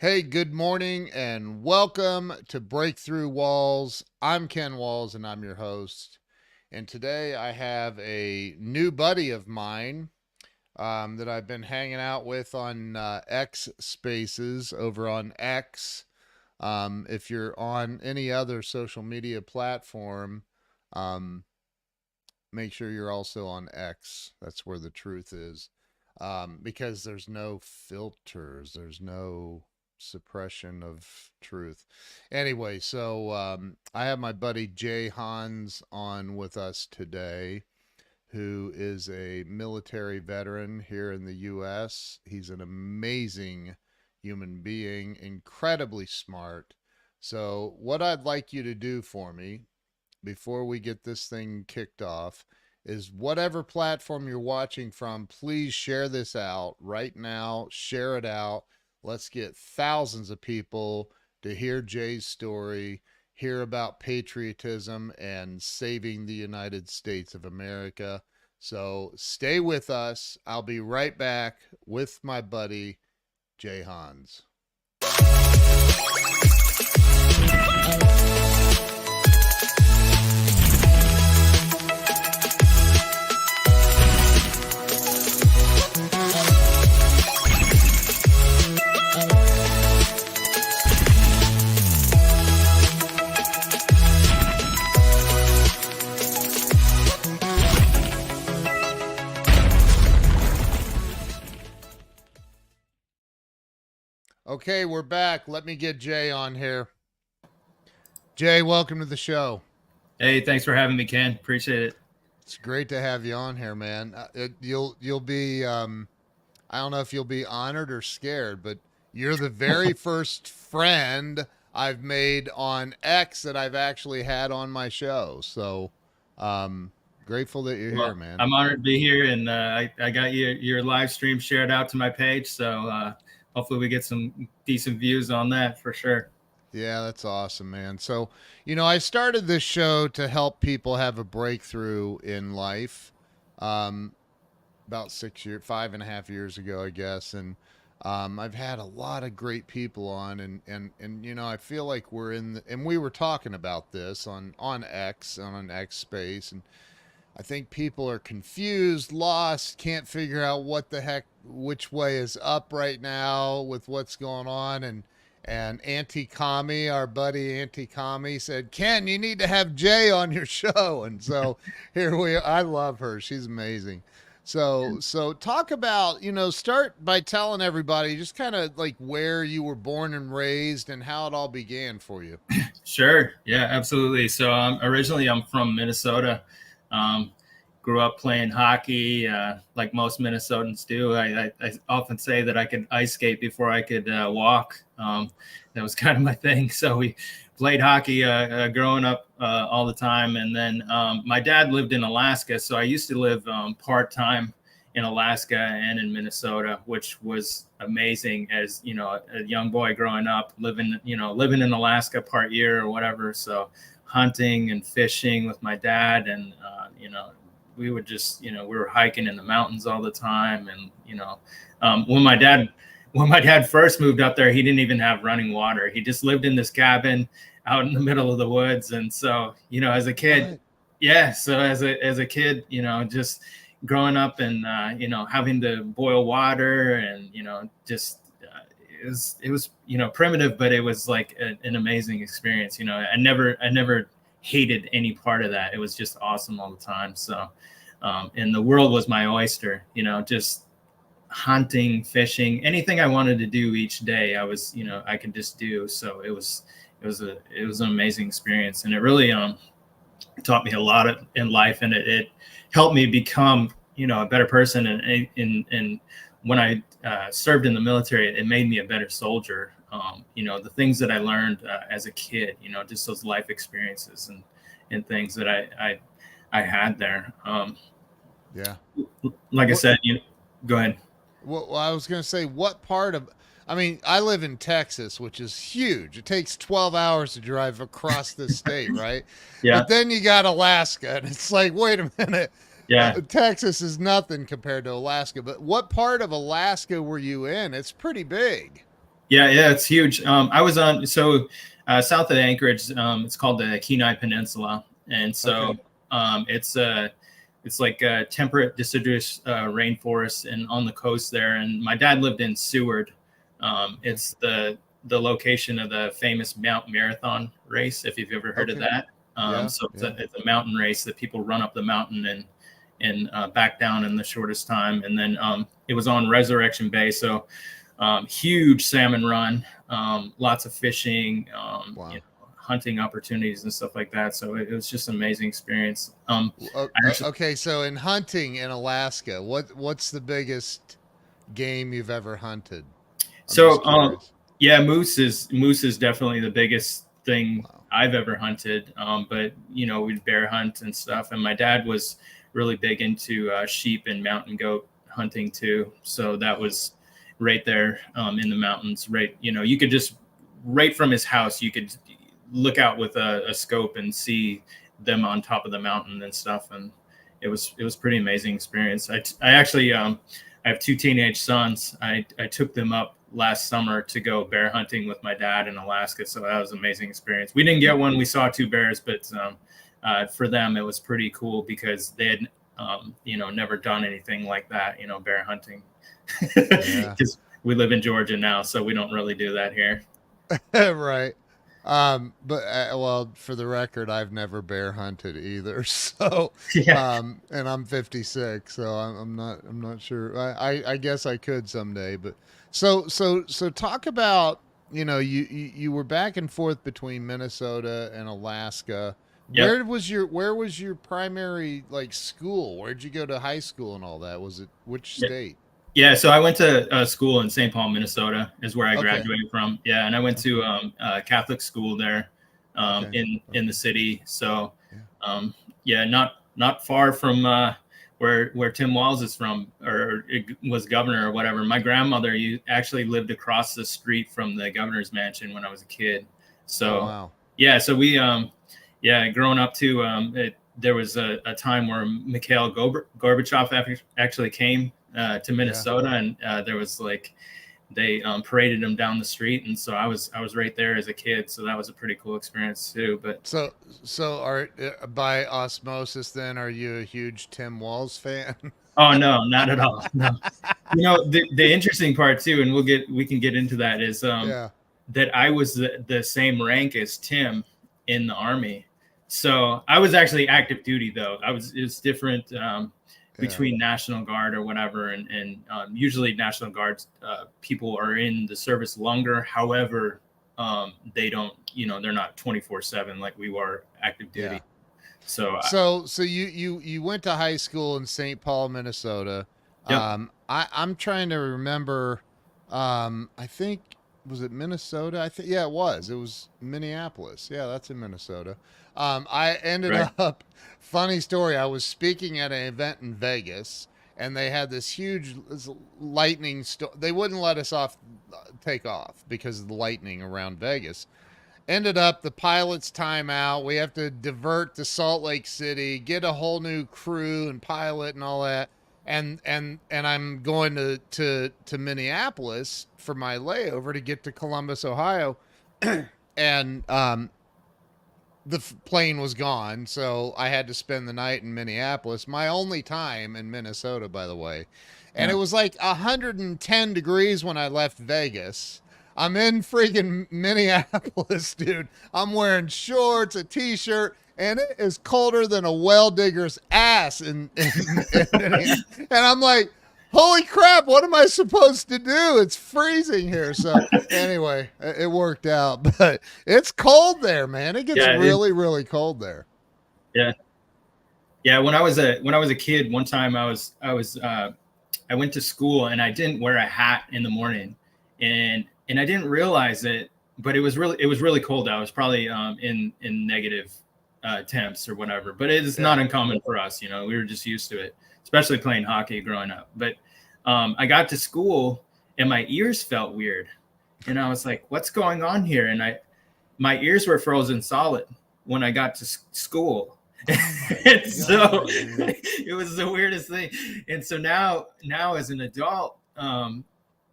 Hey, good morning and welcome to Breakthrough Walls. I'm Ken Walls and I'm your host. And today I have a new buddy of mine that I've been hanging out with on X Spaces over on X. If you're on any other social media platform, um, make sure you're also on X. That's where the truth is. Because there's no filters, there's no suppression of truth. Anyway, so I have my buddy Jay Hans on with us today, who is a military veteran here in the U.S. He's an amazing human being, incredibly smart. So, what I'd like you to do for me before we get this thing kicked off is whatever platform you're watching from, please share this out right now. Share it out. Let's get thousands of people to hear Jay's story, hear about patriotism and saving the United States of America. So stay with us. I'll be right back with my buddy, Jay Hans. Okay, we're back. Let me get Jay on here. Jay, welcome to the show. Hey, thanks for having me, Ken. Appreciate it. It's great to have you on here, man. You'll be I don't know if you'll be honored or scared, but you're the very first friend I've made on X that I've actually had on my show. So, grateful that you're here, man. I'm honored to be here, and I got your live stream shared out to my page, so hopefully we get some decent views on that for sure. Yeah, that's awesome, man. So, I started this show to help people have a breakthrough in life. About 5.5 years ago, I guess. And I've had a lot of great people on, and I feel like we're and we were talking about this on X, on an X space, and I think people are confused, lost, can't figure out what the heck, which way is up right now with what's going on. And Auntie Kami, our buddy Auntie Kami, said, Ken, you need to have Jay on your show. And so here we are. I love her. She's amazing. So talk about, start by telling everybody just kind of like where you were born and raised and how it all began for you. Sure. Yeah, absolutely. So originally I'm from Minnesota. Grew up playing hockey, like most Minnesotans do. I often say that I could ice skate before I could walk. That was kind of my thing. So we played hockey growing up all the time. And then my dad lived in Alaska. So I used to live part-time in Alaska and in Minnesota, which was amazing as, a young boy growing up, living in Alaska part year or whatever. So hunting and fishing with my dad, and, we would just, we were hiking in the mountains all the time. And, when my dad first moved up there, he didn't even have running water. He just lived in this cabin out in the middle of the woods. And so, as a kid, yeah. So as a kid, just growing up and, having to boil water and, just, it was, primitive, but it was like an amazing experience. I never hated any part of that. It was just awesome all the time. So, and the world was my oyster, just hunting, fishing, anything I wanted to do each day, I could just do. So it was an amazing experience. And it really, taught me a lot in life, and it helped me become, a better person. And when I served in the military, it made me a better soldier. The things that I learned as a kid, just those life experiences and things that I had there. Yeah. Like I said, go ahead. Well, I was going to say, I live in Texas, which is huge. It takes 12 hours to drive across the state, right? Yeah. But then you got Alaska, and it's like, wait a minute. Yeah. Texas is nothing compared to Alaska. But what part of Alaska were you in? It's pretty big. Yeah, it's huge. I was on south of Anchorage. It's called the Kenai Peninsula, and so Okay. it's like a temperate deciduous rainforest, and on the coast there. And my dad lived in Seward. Okay. It's the location of the famous Mount Marathon race, if you've ever heard of Okay. that. Yeah. So Yeah. it's a mountain race that people run up the mountain and back down in the shortest time. And then it was on Resurrection Bay, so huge salmon run, lots of fishing, Wow. hunting opportunities and stuff like that. So it was just an amazing experience. Actually, Okay. So in hunting in Alaska, what's the biggest game you've ever hunted? I'm so just curious. yeah, moose is definitely the biggest thing Wow. I've ever hunted. But we'd bear hunt and stuff, and my dad was really big into sheep and mountain goat hunting too. So that was right there in the mountains. Right, you could just right from his house, you could look out with a scope and see them on top of the mountain and stuff. And it was pretty amazing experience. I actually I have two teenage sons. I took them up last summer to go bear hunting with my dad in Alaska. So that was an amazing experience. We didn't get one. We saw two bears, but for them, it was pretty cool because they had, never done anything like that, bear hunting. Yeah. Because we live in Georgia now, so we don't really do that here. Right. But well, for the record, I've never bear hunted either. So, Yeah. and I'm 56, so I'm not sure. I guess I could someday, but so talk about, you were back and forth between Minnesota and Alaska. Yep. Where was your primary like school? Where'd you go to high school and all that? Was it which Yeah. state? Yeah, so I went to school in St. Paul, Minnesota, is where I Okay. graduated from. Yeah, and I went to Okay. Catholic school there Okay. in the Okay. city. So, Yeah. yeah, not far from where Tim Walz is from, or it was governor or whatever. My grandmother actually lived across the street from the governor's mansion when I was a kid. Oh So, wow. yeah, so yeah, growing up too, there was a time where Mikhail Gorbachev actually came to Yeah. Minnesota, and there was like they paraded him down the street, and so I was right there as a kid, so that was a pretty cool experience too. But So, so are by osmosis, then, are you a huge Tim Walz fan? oh no, not at all. No, the interesting part too, and we can get into that is Yeah. that I was the same rank as Tim in the army. So I was actually active duty though. It's different Yeah. between National Guard or whatever, and usually National Guards people are in the service longer. However, they don't, they're not 24/7 like we were active Yeah. duty. So So you went to high school in St. Paul, Minnesota. yep, I'm trying to remember. I think, was it Minnesota? I think, yeah, it was. It was Minneapolis. Yeah, that's in Minnesota. I ended right, up. Funny story. I was speaking at an event in Vegas, and they had this huge lightning storm. They wouldn't let us take off because of the lightning around Vegas. Ended up the pilot's timeout. We have to divert to Salt Lake City, get a whole new crew and pilot and all that. And I'm going to Minneapolis for my layover to get to Columbus, Ohio. And the plane was gone, so I had to spend the night in Minneapolis. My only time in Minnesota, by the way. And it yeah, was like 110 degrees when I left Vegas. I'm in freaking Minneapolis, dude. I'm wearing shorts, a t-shirt, and it is colder than a well digger's ass in Minneapolis. And I'm like, holy crap, what am I supposed to do? It's freezing here. So anyway, it worked out, but it's cold there, man. It gets yeah, really, really cold there. yeah, yeah. When I was a kid, one time I went to school and I didn't wear a hat in the morning, and I didn't realize it, but it was really cold. I was probably in negative temps or whatever. But it is not Yeah. uncommon for us. We were just used to it, especially playing hockey growing up. But I got to school and my ears felt weird, and I was like, "What's going on here?" And my ears were frozen solid when I got to school. Oh my And so God, dude. it was the weirdest thing. And so now as an adult,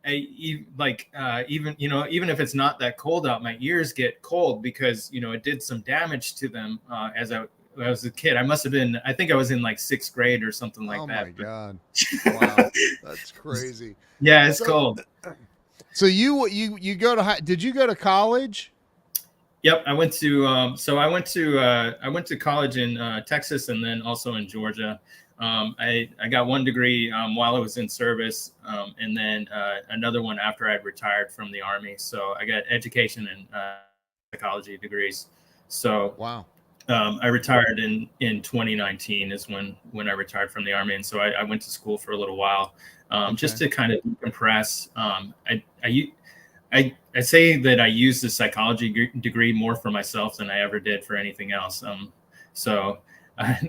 even even if it's not that cold out, my ears get cold because it did some damage to them as I was a kid. I think I was in like 6th grade or something like Oh that. my God. Wow. That's crazy. Yeah, it's So cold. so you go to did you go to college? Yep, I went to I went to college in Texas and then also in Georgia. I got one degree while I was in service, and then another one after I'd retired from the Army. So I got education and psychology degrees. So Wow. I retired in 2019 is when I retired from the Army, and so I went to school for a little while just Okay. to kind of decompress. I say that I use the psychology degree more for myself than I ever did for anything else. So,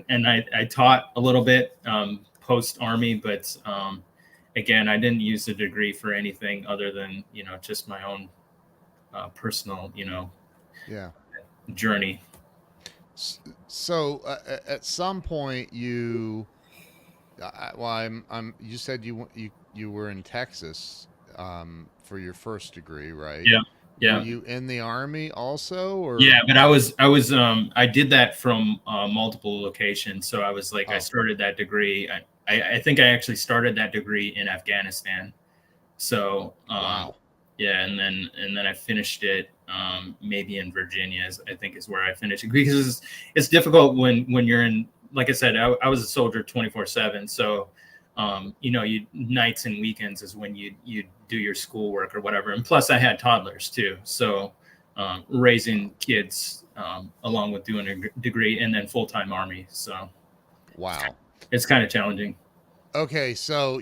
and I taught a little bit post Army, but again, I didn't use the degree for anything other than just my own personal Yeah. journey. So at some point well, you said you were in Texas for your first degree, right? Yeah, Were yeah. you in the Army also, or? Yeah, but I did that from multiple locations. So I was like, I Oh, started that degree. I think I actually started that degree in Afghanistan. So wow. yeah, and then I finished it maybe in Virginia. I think is where I finished it because it's difficult when you're in. Like I said, I was a soldier 24/7. So you nights and weekends is when you do your schoolwork or whatever. And plus, I had toddlers too. So raising kids along with doing a degree and then full-time Army. So Wow. it's kind of challenging. Okay, so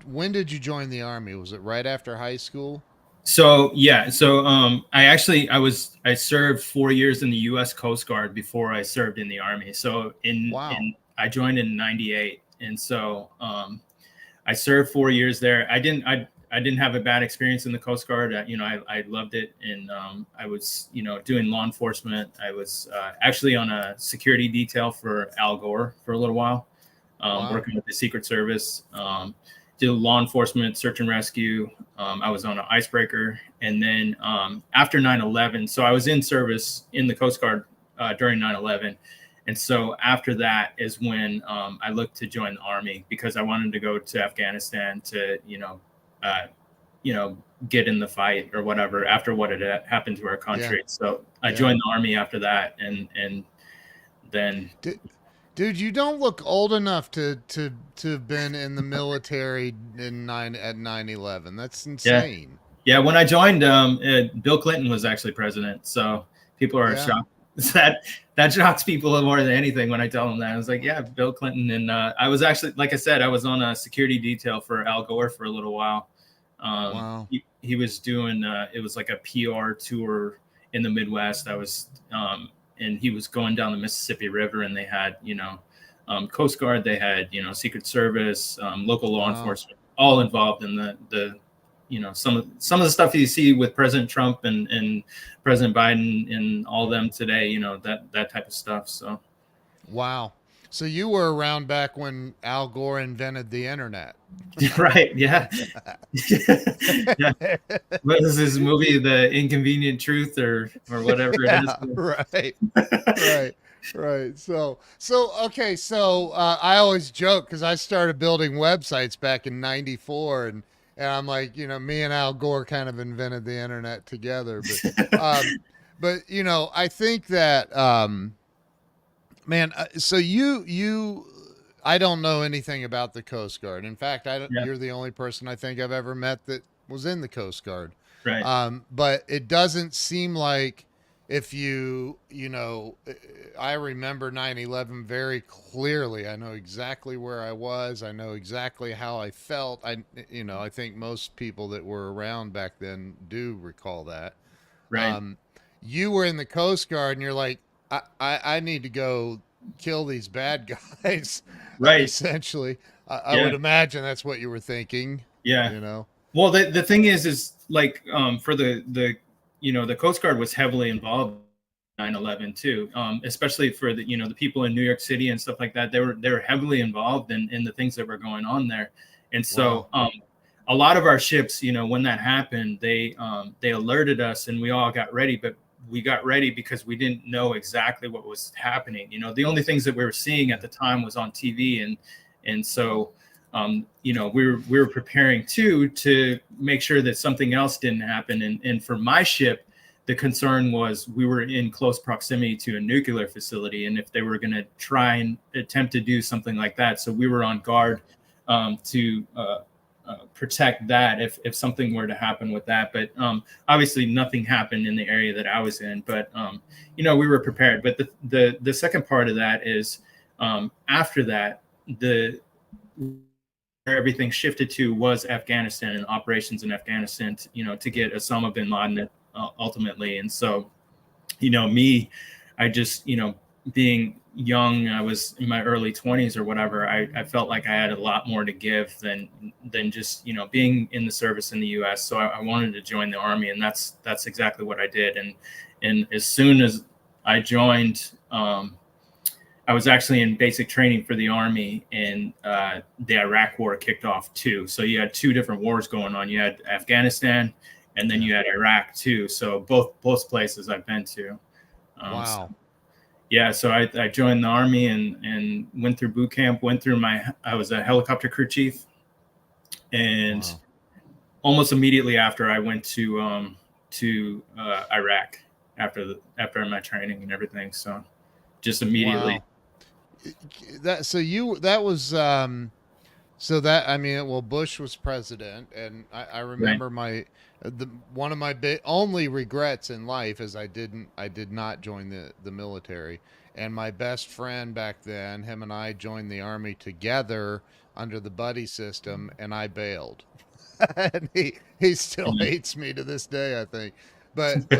when did you join the Army? Was it right after high school? So yeah, so I served 4 years in the U.S. Coast Guard before I served in the Army. So Wow. I joined in '98, and so I served 4 years there. I didn't have a bad experience in the Coast Guard. I loved it, and I was doing law enforcement. I was actually on a security detail for Al Gore for a little while, Wow. working with the Secret Service. Did law enforcement, search and rescue. I was on an icebreaker, and then after 9/11, so I was in service in the Coast Guard during 9/11. And so after that is when I looked to join the Army because I wanted to go to Afghanistan to, uh, get in the fight or whatever after what had happened to our Yeah. country. So I Yeah. joined the Army after that, and then Dude, you don't look old enough to have been in the military at 9/11. That's yeah, insane. yeah. When I joined, Bill Clinton was actually president, so people are Yeah. shocked. That shocks people more than anything when I tell them that. I was like, yeah, Bill Clinton, and I was actually, like I said, I was on a security detail for Al Gore for a little while. Wow. He was doing it was like a PR tour in the Midwest. And he was going down the Mississippi River, and they had Coast Guard, they had Secret Service, local law Wow. enforcement, all involved in the some of the stuff you see with President Trump and President Biden and all them today, that type of stuff. So Wow. So you were around back when Al Gore invented the internet. right, yeah. Yeah. What is this movie, The Inconvenient Truth, or whatever it is? Yeah, right. Right. Right. So okay, so I always joke cuz I started building websites back in 94, and I'm like, me and Al Gore kind of invented the internet together, um I think that man, so I don't know anything about the Coast Guard. In fact, Yeah, you're the only person I think I've ever met that was in the Coast Guard. right. But it doesn't seem like if I remember 9/11 very clearly. I know exactly where I was. I know exactly how I felt. I think most people that were around back then do recall that. Right. Um, you were in the Coast Guard, and you're like, I need to go kill these bad guys, Right. essentially. I Yeah. would imagine that's what you were thinking, Yeah. you know? Well, the thing is like for the Coast Guard was heavily involved in 9/11 too, especially for the people in New York City and stuff like that. They were heavily involved in the things that were going on there, And Wow. so a lot of our ships, when that happened, they alerted us and we all got ready, but we got ready because we didn't know exactly what was happening. The only things that we were seeing at the time was on TV, and so we were preparing too to make sure that something else didn't happen. And for my ship, the concern was we were in close proximity to a nuclear facility, and if they were going to try and attempt to do something like that, so we were on guard to protect that if something were to happen with that. But obviously nothing happened in the area that I was in, but we were prepared. But the second part of that is after that, everything shifted to was Afghanistan and operations in Afghanistan, to get Osama bin Laden ultimately. And so, I just, being young, I was in my early 20s or whatever, I felt like I had a lot more to give than just, being in the service in the US. So I wanted to join the Army, and that's exactly what I did. And as soon as I joined, I was actually in basic training for the Army, and the Iraq War kicked off too. So you had two different wars going on. You had Afghanistan, and then you had Iraq too. So both places I've been to. Wow. So I joined the Army and went through boot camp. I was a helicopter crew chief, and almost immediately after I went to Iraq after my training and everything. So just immediately. Wow. Well, Bush was president, and I remember one of my only regrets in life is I did not join the military. And my best friend back then, him and I joined the Army together under the buddy system, and I bailed. And he still hates me to this day, I think. But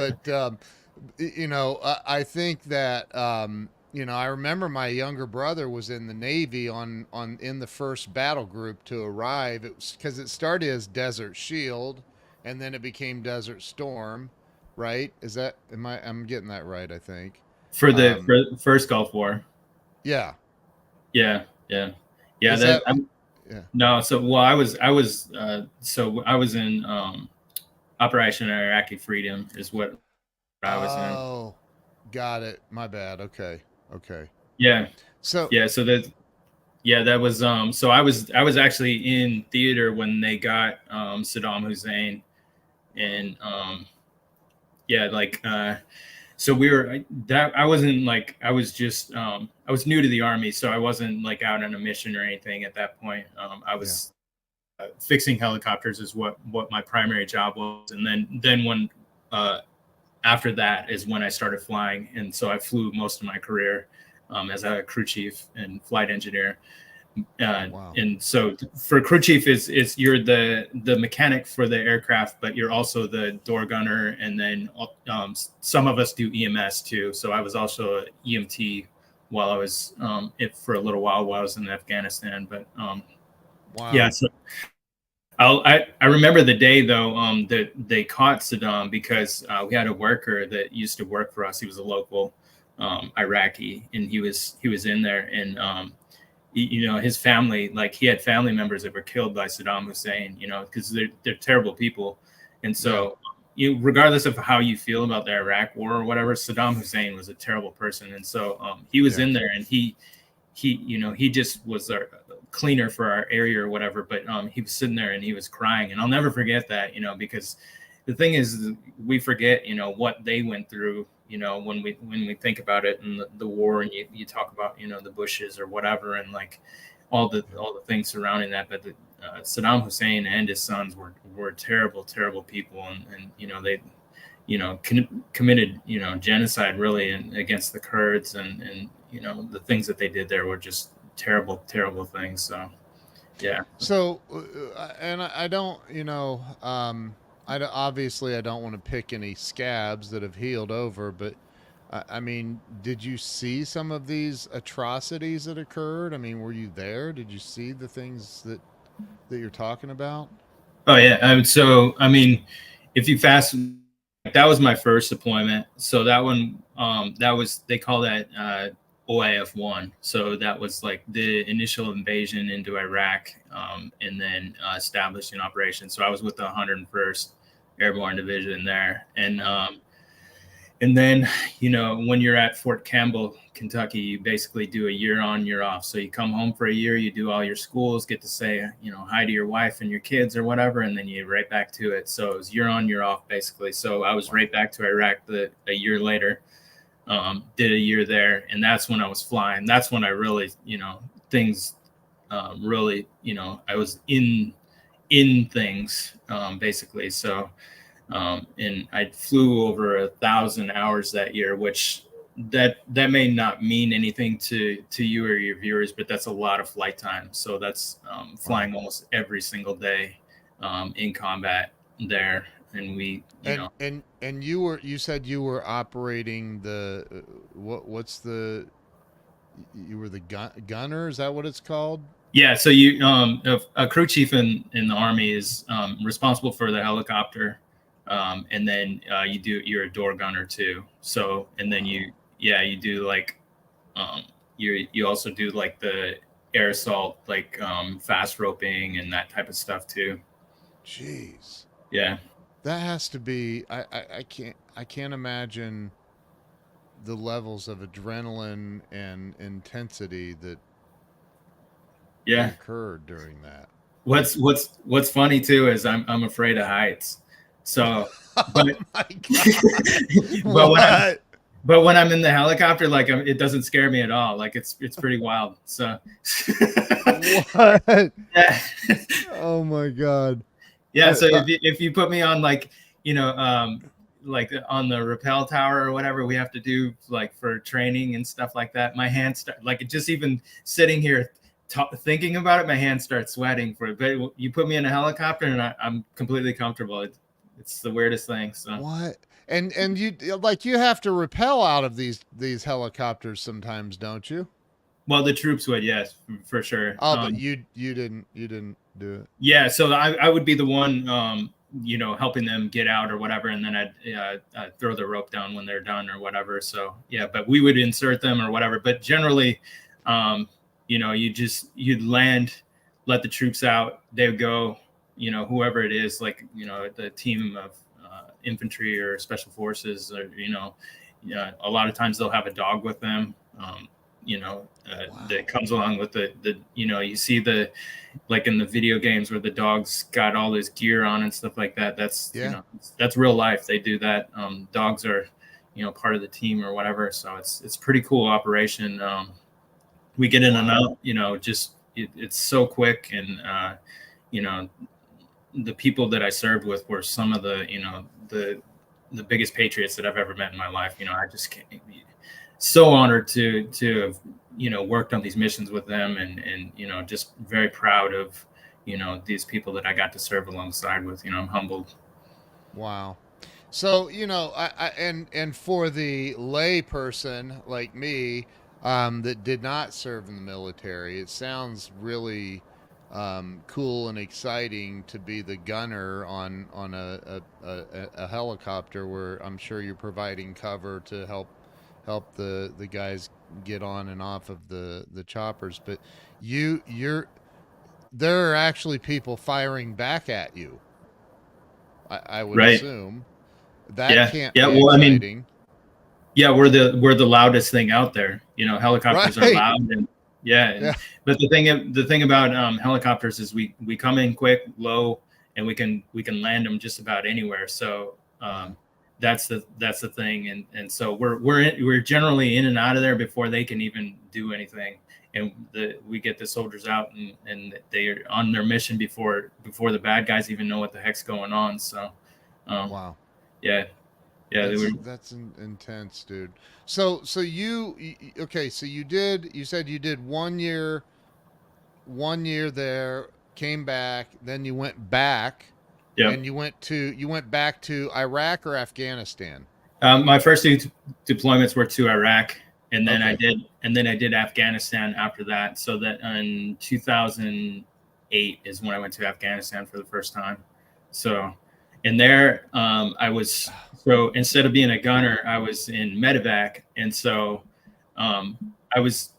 I think that I remember my younger brother was in the Navy in the first battle group to arrive. It was because it started as Desert Shield, and then it became Desert Storm, right? I'm getting that right, I think. For the first Gulf War. Yeah. Yeah. Yeah. No, so I was in Operation Iraqi Freedom is what I was in. Oh, got it. My bad. Okay. Yeah. So that was so I was actually in theater when they got Saddam Hussein, and so I wasn't like, I was just I was new to the Army, so I wasn't like out on a mission or anything at that point. I was fixing helicopters is what my primary job was, and then when after that is when I started flying, and so I flew most of my career as a crew chief and flight engineer. And so for crew chief is you're the mechanic for the aircraft, but you're also the door gunner, and then some of us do EMS too. So I was also an EMT while I was for a little while I was in Afghanistan. But so I remember the day though that they caught Saddam, because we had a worker that used to work for us. He was a local Iraqi, and he was in there, and his family, like he had family members that were killed by Saddam Hussein, because they're terrible people. And so regardless of how you feel about the Iraq war or whatever, Saddam Hussein was a terrible person. And so he was in there, and he just was a cleaner for our area or whatever, but he was sitting there and he was crying. And I'll never forget that, because the thing is, we forget, what they went through, when we think about it, and the war, and you talk about, the Bushes or whatever, and like all the things surrounding that. But Saddam Hussein and his sons were terrible people, and they committed genocide really against the Kurds, and the things that they did there were just terrible things. So So and I don't obviously I don't want to pick any scabs that have healed over, but I mean, did you see some of these atrocities that occurred? I mean, were you there? Did you see the things that you're talking about? Oh yeah. So I mean, if you that was my first deployment. So that one, they call that OIF-1. So that was like the initial invasion into Iraq, and then established an operation. So I was with the 101st Airborne Division there. And then, when you're at Fort Campbell, Kentucky, you basically do a year on, year off. So you come home for a year, you do all your schools, get to say, hi to your wife and your kids or whatever, and then you right back to it. So it was year on, year off, basically. So I was right back to Iraq a year later, did a year there. And that's when I was flying. That's when I really, things really, I was in things, basically. So, and I flew over 1,000 hours that year, which that may not mean anything to you or your viewers, but that's a lot of flight time. So that's flying almost every single day in combat there. And we, and you said you were operating the you were the gunner? Is that what it's called? Yeah. So a crew chief in the Army is responsible for the helicopter. And then you're a door gunner too. So, and then you do like, you also do like the air assault, like fast roping and that type of stuff too. Jeez. Yeah. That has to be, I can't imagine the levels of adrenaline and intensity that occurred during that. What's funny too is I'm afraid of heights. So, but, oh my God. but when I'm in the helicopter, like it doesn't scare me at all. Like it's pretty wild. So, what? Yeah. Oh my God. Yeah. So if you put me on like like on the rappel tower or whatever we have to do like for training and stuff like that, my hands start like just even sitting here thinking about it, my hands start sweating for it. But you put me in a helicopter and I'm completely comfortable. It's the weirdest thing. So what? And you have to rappel out of these helicopters sometimes, don't you? Well, the troops would, yes, for sure. Oh, but you didn't do it. Yeah, so I would be the one, helping them get out or whatever, and then I'd throw the rope down when they're done or whatever. So yeah, but we would insert them or whatever. But generally, you'd land, let the troops out, they would go. Whoever it is, like, the team of infantry or special forces, or, a lot of times they'll have a dog with them, wow. That comes along with the, you see like in the video games where the dog's got all this gear on and stuff like that. That's, that's real life. They do that. Dogs are, part of the team or whatever. So it's pretty cool operation. We get in and out, it's so quick. And, the people that I served with were some of the, the biggest patriots that I've ever met in my life. I just can't be so honored to have, worked on these missions with them and, just very proud of, these people that I got to serve alongside with. I'm humbled. Wow. So, and for the lay person like me, that did not serve in the military, it sounds really cool and exciting to be the gunner on a helicopter where I'm sure you're providing cover to help the guys get on and off of the choppers. But there are actually people firing back at you. I would assume that can't be exciting. We're the loudest thing out there. Helicopters are loud and but the thing about helicopters is we come in quick, low, and we can land them just about anywhere. So that's the thing, and so we're generally in and out of there before they can even do anything, and we get the soldiers out and they are on their mission before the bad guys even know what the heck's going on. So wow. Yeah, that's intense, dude. So you said you did 1 year there, came back, then you went back, and you went back to Iraq or Afghanistan. My first two deployments were to Iraq, and then I did Afghanistan after that. So that in 2008 is when I went to Afghanistan for the first time. So, and there so instead of being a gunner, I was in medevac, and so I was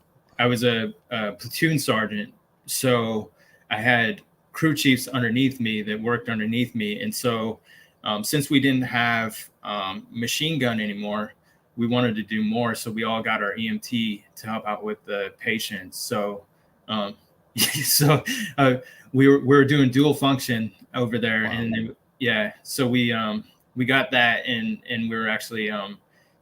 a platoon sergeant, so I had crew chiefs underneath me that worked underneath me, and so since we didn't have machine gun anymore, we wanted to do more, so we all got our EMT to help out with the patients. So um, so we were doing dual function over there, Wow. and yeah, so we got that, and we were actually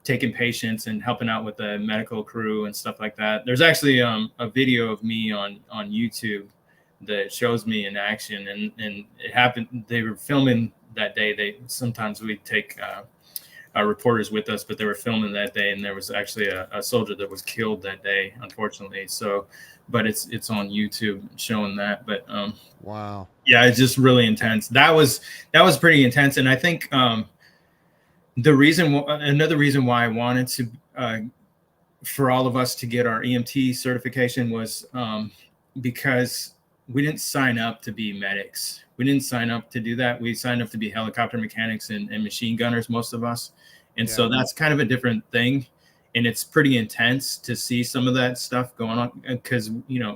taking patients and helping out with the medical crew and stuff like that. There's actually a video of me on YouTube that shows me in action, and it happened. They were filming that day. They sometimes we take reporters with us, but they were filming that day, and there was actually a soldier that was killed that day, unfortunately. So, but it's on YouTube showing that. But Wow. yeah, it's just really intense. That was pretty intense, and I think another reason why I wanted to for all of us to get our EMT certification was because we didn't sign up to be medics. We didn't sign up to do that. We signed up to be helicopter mechanics and machine gunners, most of us. And Yeah. so that's kind of a different thing. And it's pretty intense to see some of that stuff going on because,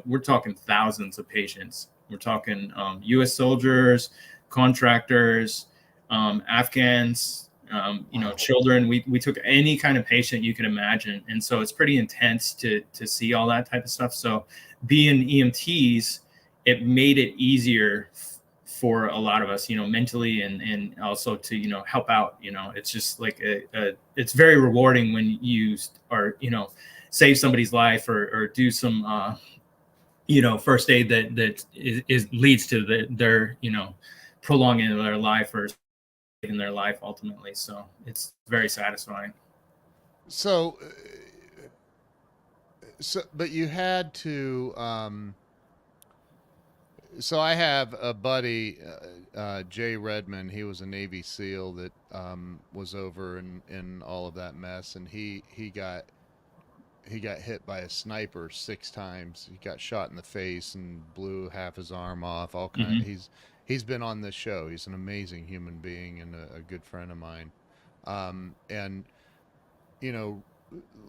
we're talking thousands of patients. We're talking U.S. soldiers, contractors, Afghans, Wow. children. We took any kind of patient you can imagine. And so it's pretty intense to see all that type of stuff. So being EMTs, it made it easier for a lot of us, mentally and also to, help out. It's just like it's very rewarding when you are, save somebody's life or do some, first aid that leads to their, prolonging their life or in their life ultimately. So it's very satisfying. So, but you had to. So I have a buddy, Jay Redmond. He was a Navy SEAL that was over in all of that mess, and he got hit by a sniper 6 times. He got shot in the face and blew half his arm off. All kind. Mm-hmm. He's been on this show. He's an amazing human being and a good friend of mine. And you know,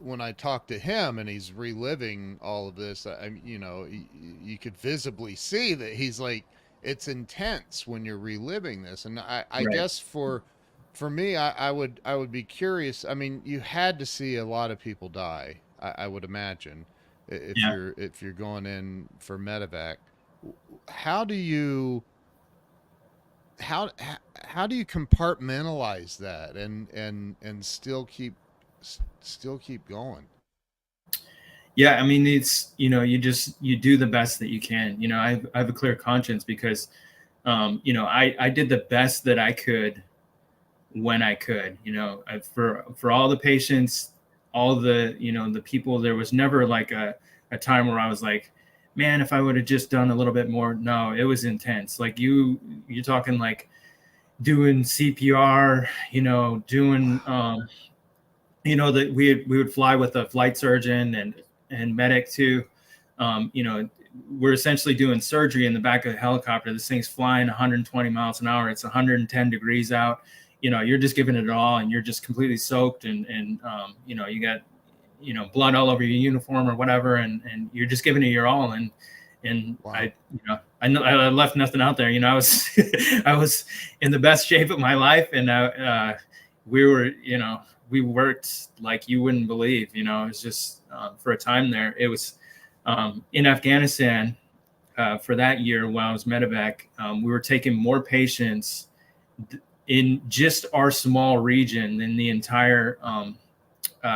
when I talk to him and he's reliving all of this, you could visibly see that he's like, it's intense when you're reliving this. And I Right. guess for me, I would be curious. I mean, you had to see a lot of people die. I would imagine Yeah. if you're going in for medevac. How do you how how do you compartmentalize that and still keep going? Yeah. I mean, it's, you do the best that you can. I have a clear conscience because, I did the best that I could when I could, for all the patients, all the, the people. There was never like a time where I was like, man, if I would have just done a little bit more. No, it was intense. Like you're talking like doing CPR, doing, that we would fly with a flight surgeon and medic too. We're essentially doing surgery in the back of the helicopter. This thing's flying 120 miles an hour. It's 110 degrees out. You're just giving it all, and you're just completely soaked, and you got blood all over your uniform or whatever, and you're just giving it your all. And Wow. I know I left nothing out there. I was I was in the best shape of my life, and we were we worked like you wouldn't believe. It was just for a time there. It was in Afghanistan for that year while I was medevac. We were taking more patients in just our small region than the entire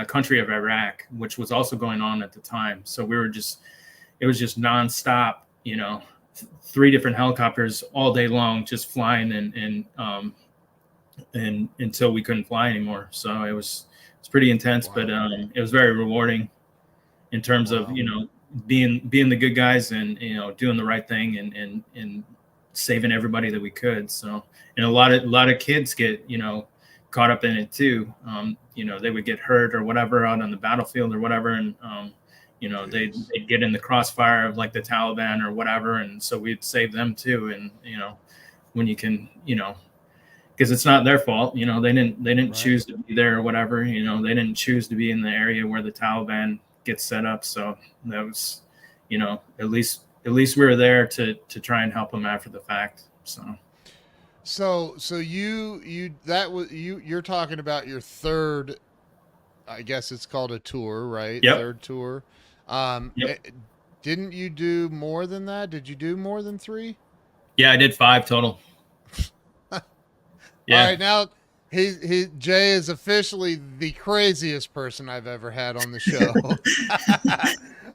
country of Iraq, which was also going on at the time. So it was just nonstop, 3 different helicopters all day long, just flying and until we couldn't fly anymore. So it's pretty intense, but Wow. it was very rewarding in terms of, Wow. being the good guys and, doing the right thing and saving everybody that we could. So, and a lot of kids get, caught up in it too. They would get hurt or whatever out on the battlefield or whatever. And, Jeez. they'd get in the crossfire of like the Taliban or whatever. And so we'd save them too. And, when you can, because it's not their fault, they didn't Right. choose to be there or whatever, they didn't choose to be in the area where the Taliban get set up. So that was, at least we were there to try and help them after the fact. So you're talking about your third, I guess it's called a tour, right? Yep. Third tour. Yep. Didn't you do more than that? Did you do more than 3? Yeah, I did 5 total. All Yeah. right, now Jay is officially the craziest person I've ever had on the show.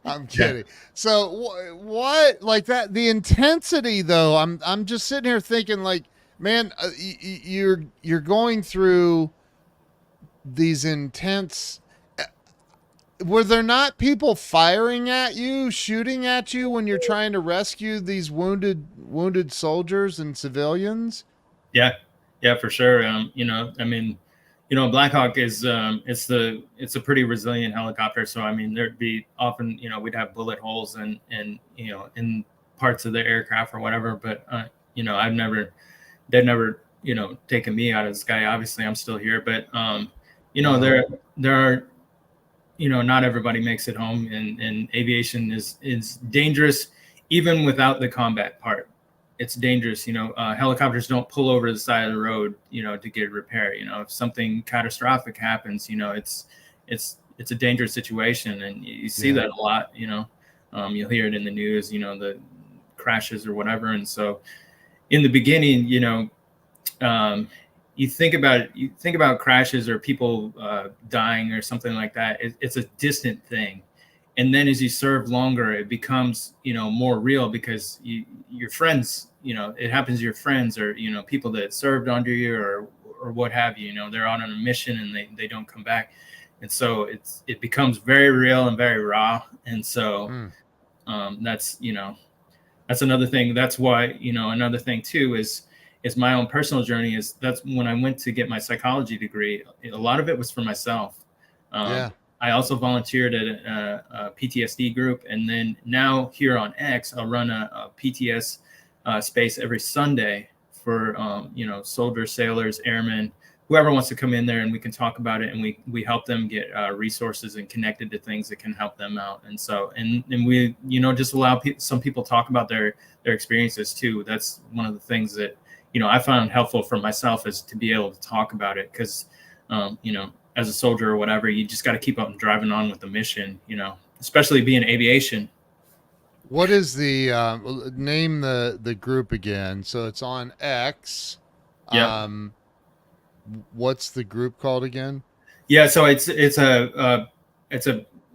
I'm Yeah. kidding. So what like that the intensity though, I'm just sitting here thinking like, man, you're going through these intense were there not people firing at you, shooting at you when you're trying to rescue these wounded soldiers and civilians? Yeah, yeah, for sure. I mean, Blackhawk is it's a pretty resilient helicopter. So I mean, there'd be often, we'd have bullet holes and in parts of the aircraft or whatever. But they've never taken me out of the sky. Obviously, I'm still here, but Wow. there are not everybody makes it home, and aviation is dangerous even without the combat part. It's dangerous. Helicopters don't pull over the side of the road, to get repair. If something catastrophic happens, it's a dangerous situation, and you see that a lot. You'll hear it in the news, the crashes or whatever. And so in the beginning, you think about crashes or people dying or something like that. It's a distant thing, and then as you serve longer, it becomes more real because your friends, it happens to your friends or people that served under you or what have you. They're on a mission and they don't come back, and so it becomes very real and very raw. And so that's another thing. That's why another thing too is my own personal journey. That's when I went to get my psychology degree. A lot of it was for myself. Yeah. I also volunteered at a PTSD group, and then now here on X, I'll run a PTS space every Sunday for soldiers, sailors, airmen, whoever wants to come in there, and we can talk about it, and we help them get resources and connected to things that can help them out. And so and we just allow some people talk about their experiences too. That's one of the things that I found helpful for myself, is to be able to talk about it, because as a soldier or whatever, you just got to keep on driving on with the mission, especially being aviation. What is the name the group again? So it's on X. Yeah. What's the group called again? Yeah, so it's a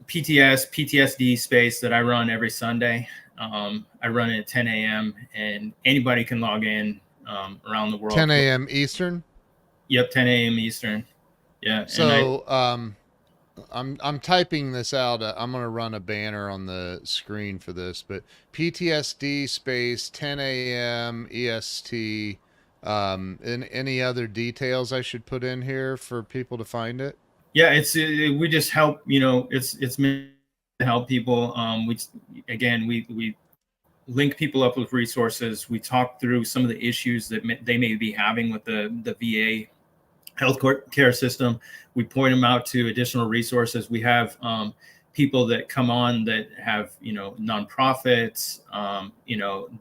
PTSD space that I run every Sunday. I run it at 10 a.m. and anybody can log in around the world. 10 a.m. Eastern. Yep, 10 a.m. Eastern. Yeah. So I'm typing this out. I'm going to run a banner on the screen for this, but PTSD space 10 a.m. EST. And any other details I should put in here for people to find it? Yeah, we just help. It's meant to help people. We link people up with resources. We talk through some of the issues that they may be having with the VA health care system. We point them out to additional resources. We have people that come on that have nonprofits,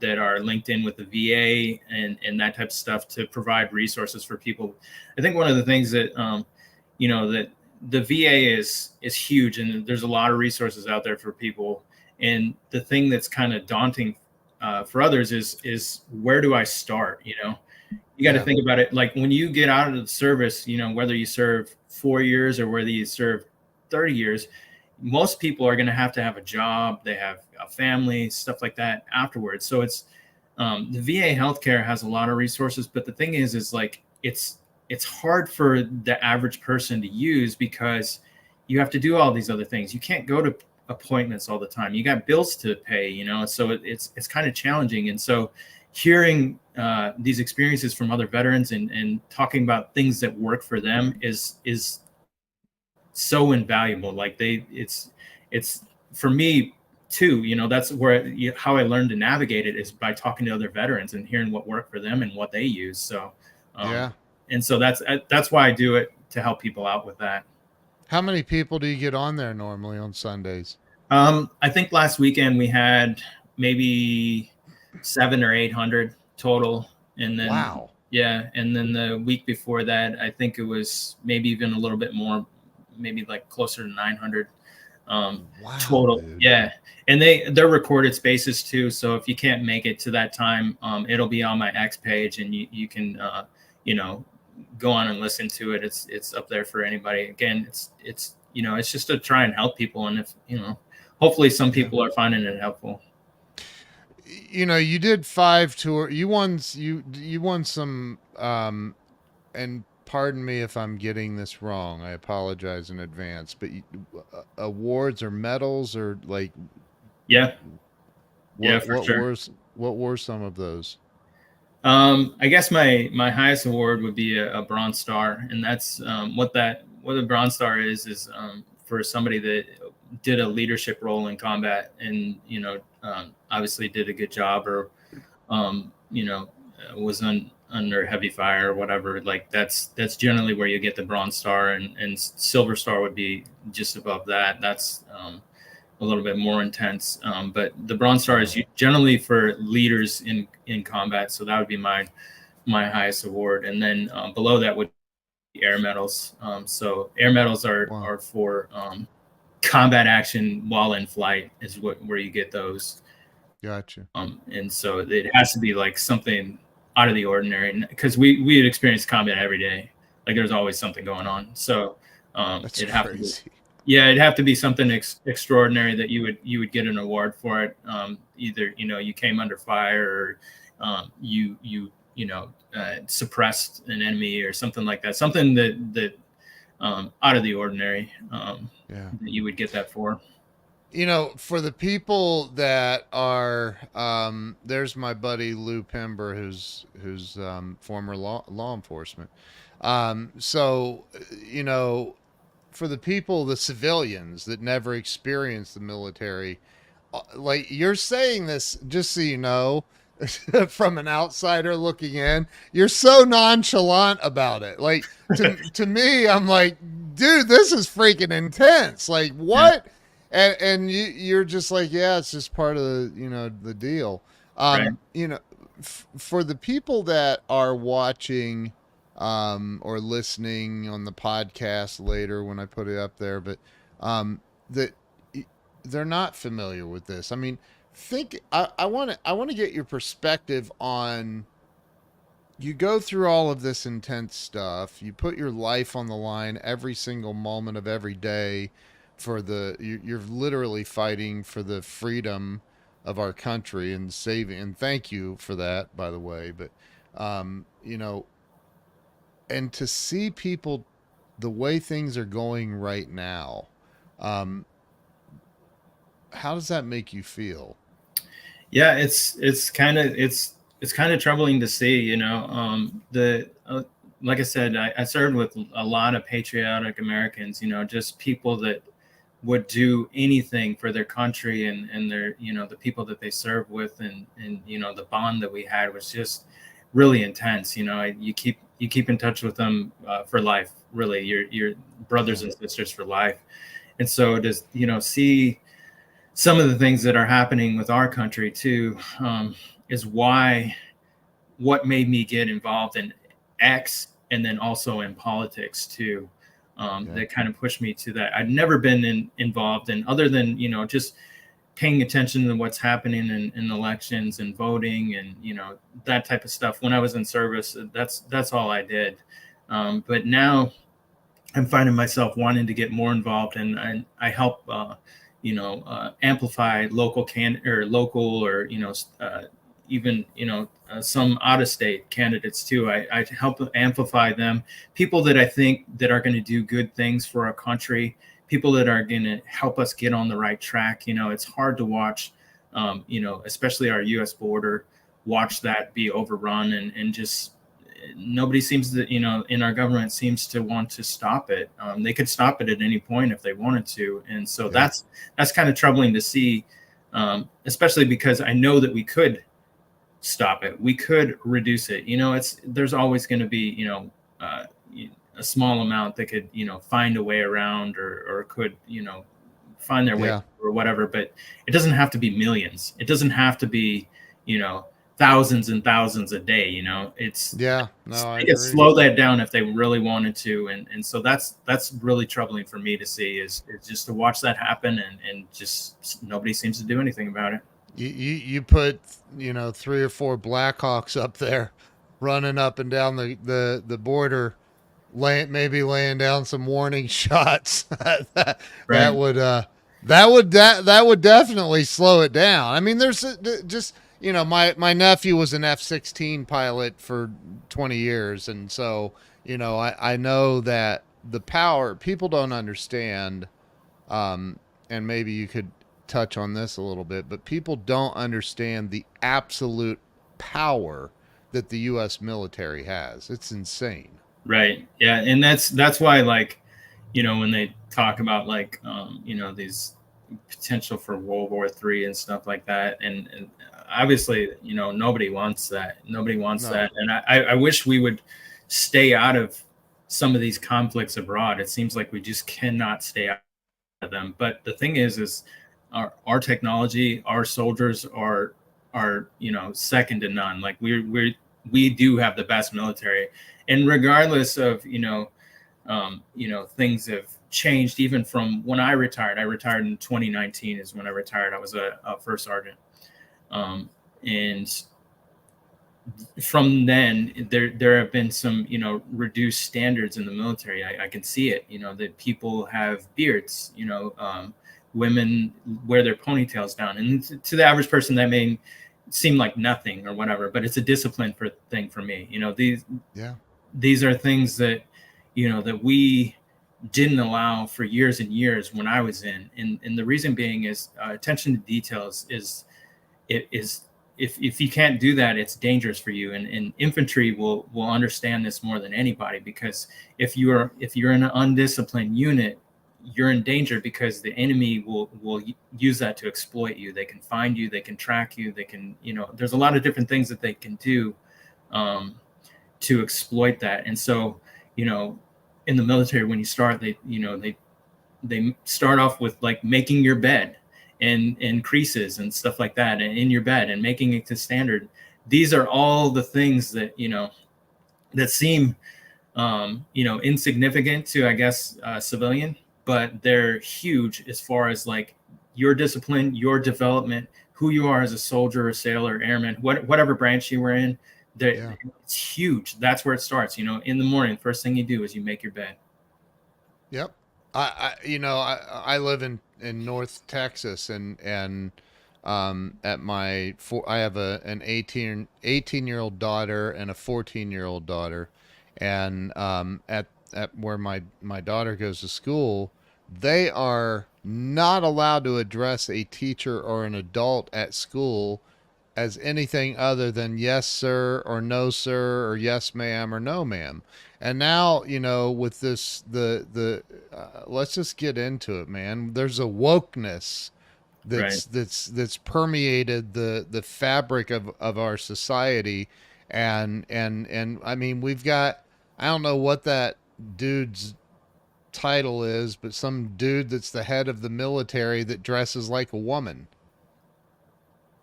that are linked in with the VA and that type of stuff to provide resources for people. I think one of the things that that the VA is huge, and there's a lot of resources out there for people. And the thing that's kind of daunting for others is where do I start? You got to think about it. Like when you get out of the service, whether you serve 4 years or whether you serve 30 years, most people are going to have a job. They have a family, stuff like that afterwards. So it's the VA healthcare has a lot of resources, but the thing is like it's hard for the average person to use because you have to do all these other things. You can't go to appointments all the time. You got bills to pay, so it's kind of challenging. And so hearing these experiences from other veterans and talking about things that work for them is so invaluable. Like it's for me too, that's where how I learned to navigate it is by talking to other veterans and hearing what worked for them and what they use. So and so that's why I do it, to help people out with that. How many people do you get on there normally on Sundays? I think last weekend we had maybe 700 or 800 total, and then Wow. yeah, and then the week before that, I think it was maybe even a little bit more, maybe like closer to 900 Wow, total. dude. Yeah, and they're recorded spaces too. So if you can't make it to that time, it'll be on my X page, and you can you know go on and listen to it. It's up there for anybody. Again, it's it's just to try and help people, and if hopefully some Yeah. people are finding it helpful. You did 5 tour. You won some and pardon me if I'm getting this wrong. I apologize in advance, but awards or medals or like Yeah, yeah, what for what sure. were what were some of those? I guess my highest award would be a Bronze Star, and that's what a Bronze Star is for somebody that did a leadership role in combat, and obviously did a good job, or was under heavy fire or whatever. Like that's generally where you get the Bronze Star, and Silver Star would be just above that. That's a little bit more intense. But the Bronze Star is Wow. generally for leaders in combat, so that would be my highest award. And then below that would be air medals. So air medals Wow. are for combat action while in flight is where you get those. Gotcha. And so it has to be like something out of the ordinary, because we had experienced combat every day. Like there's always something going on. So That's it'd have to be, crazy. yeah, it'd have to be something extraordinary that you would get an award for it. Either you came under fire, or suppressed an enemy or something like that. Something that out of the ordinary, Yeah. that you would get that for. For the people that are there's my buddy Lou Pember, who's former law enforcement. So for the people, the civilians that never experienced the military, like you're saying this, just so you know, from an outsider looking in, you're so nonchalant about it. Like to me, I'm like, dude, this is freaking intense. Like Yeah, what? And you're just like, yeah, it's just part of the deal. right. For the people that are watching or listening on the podcast later when I put it up there, but that they're not familiar with this. I mean, I want to get your perspective on, you go through all of this intense stuff. You put your life on the line every single moment of every day for you're literally fighting for the freedom of our country and saving, and thank you for that, by the way. But um, you know, and to see people the way things are going right now, um, how does that make you feel? Yeah, it's kind of troubling to see. The like I said, I served with a lot of patriotic Americans. Just people that would do anything for their country, and their the people that they served with, and the bond that we had was just really intense. You keep in touch with them for life. Really, your Yeah. brothers and sisters for life. And so just see some of the things that are happening with our country too, is what made me get involved in X, and then also in politics too. Yeah. That kind of pushed me to that. I'd never been involved in, other than just paying attention to what's happening in elections and voting, and that type of stuff. When I was in service, that's all I did. But now I'm finding myself wanting to get more involved, and I help amplify local, or even some out of state candidates too. I help amplify them, people that I think that are going to do good things for our country, people that are going to help us get on the right track. It's hard to watch, especially our U.S. border, watch that be overrun, and just nobody seems to, in our government seems to want to stop it. They could stop it at any point if they wanted to, and so Yeah. that's kind of troubling to see, especially because I know that we could stop it. We could reduce it. There's always going to be, uh, a small amount that could, find a way around, or could, find their way Yeah. or whatever. But it doesn't have to be millions. It doesn't have to be, thousands and thousands a day. Yeah. No, I they could agree. slow that down if they really wanted to. And so that's really troubling for me to see, is just to watch that happen, and just nobody seems to do anything about it. You put 3 or 4 Blackhawks up there running up and down the border, maybe laying down some warning shots. That Right. would that would definitely slow it down. I mean, there's just my nephew was an F-16 pilot for 20 years, and so I know that the power people don't understand. And maybe you could touch on this a little bit, but people don't understand the absolute power that the U.S. military has. It's insane. Right. Yeah. And that's why, like, when they talk about, like, these potential for World War III and stuff like that, and obviously, nobody wants that. Nobody wants No. that. And I wish we would stay out of some of these conflicts abroad. It seems like we just cannot stay out of them. But the thing is our technology, our soldiers are second to none. Like, we do have the best military, and regardless of things have changed even from when I retired. I retired in 2019 is when I retired. I was a first sergeant, and from then there have been some reduced standards in the military. I can see it, that people have beards, women wear their ponytails down, and to the average person that may seem like nothing or whatever, but it's a discipline thing for me. Yeah. These are things that that we didn't allow for years and years when I was in. And the reason being is attention to details is if you can't do that, it's dangerous for you. And infantry will understand this more than anybody, because if you're in an undisciplined unit, you're in danger, because the enemy will use that to exploit you. They can find you, they can track you, they can, there's a lot of different things that they can do to exploit that. And so, in the military, when you start, they start off with, like, making your bed and creases and stuff like that, and in your bed, and making it to standard. These are all the things that that seem insignificant to, I guess, civilian, but they're huge as far as, like, your discipline, your development, who you are as a soldier, a sailor, airman, whatever branch you were in. Yeah. It's huge. That's where it starts. In the morning, first thing you do is you make your bed. Yep. I live in North Texas, and at I have an 18-year-old daughter and a 14-year-old daughter, and at where my daughter goes to school, they are not allowed to address a teacher or an adult at school as anything other than yes sir or no sir or yes ma'am or no ma'am. And now with this the let's just get into it, man. There's a wokeness Right. that's permeated the fabric of our society. And I mean, we've got, I don't know what that dude's title is, but some dude that's the head of the military that dresses like a woman.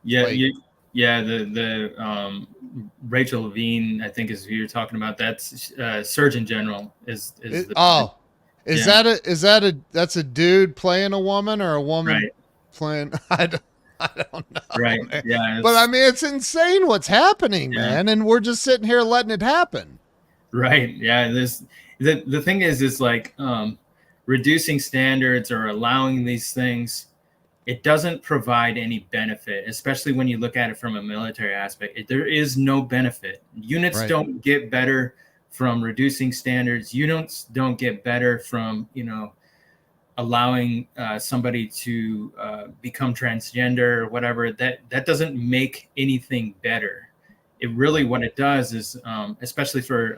Yeah. Like, Yeah. The Rachel Levine, I think, is who you're talking about. That's Surgeon General is the. oh, Yeah. that's a dude playing a woman or a woman Right. playing? I don't know, Right. man. Yeah. But I mean, it's insane what's happening, Yeah. man, and we're just sitting here letting it happen. Right. Yeah. The thing is like, reducing standards or allowing these things, it doesn't provide any benefit, especially when you look at it from a military aspect. There is no benefit. Units Right. don't get better from reducing standards. Units don't get better from, allowing somebody to become transgender or whatever. That doesn't make anything better. It really, what it does is, especially for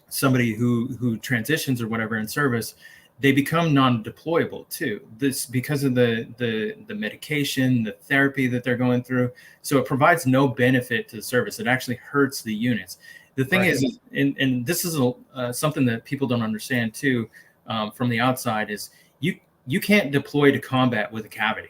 somebody who transitions or whatever in service, they become non-deployable too. This because of the medication, the therapy that they're going through. So it provides no benefit to the service. It actually hurts the units. The thing Right. is, and this is something that people don't understand too, from the outside, is you can't deploy to combat with a cavity.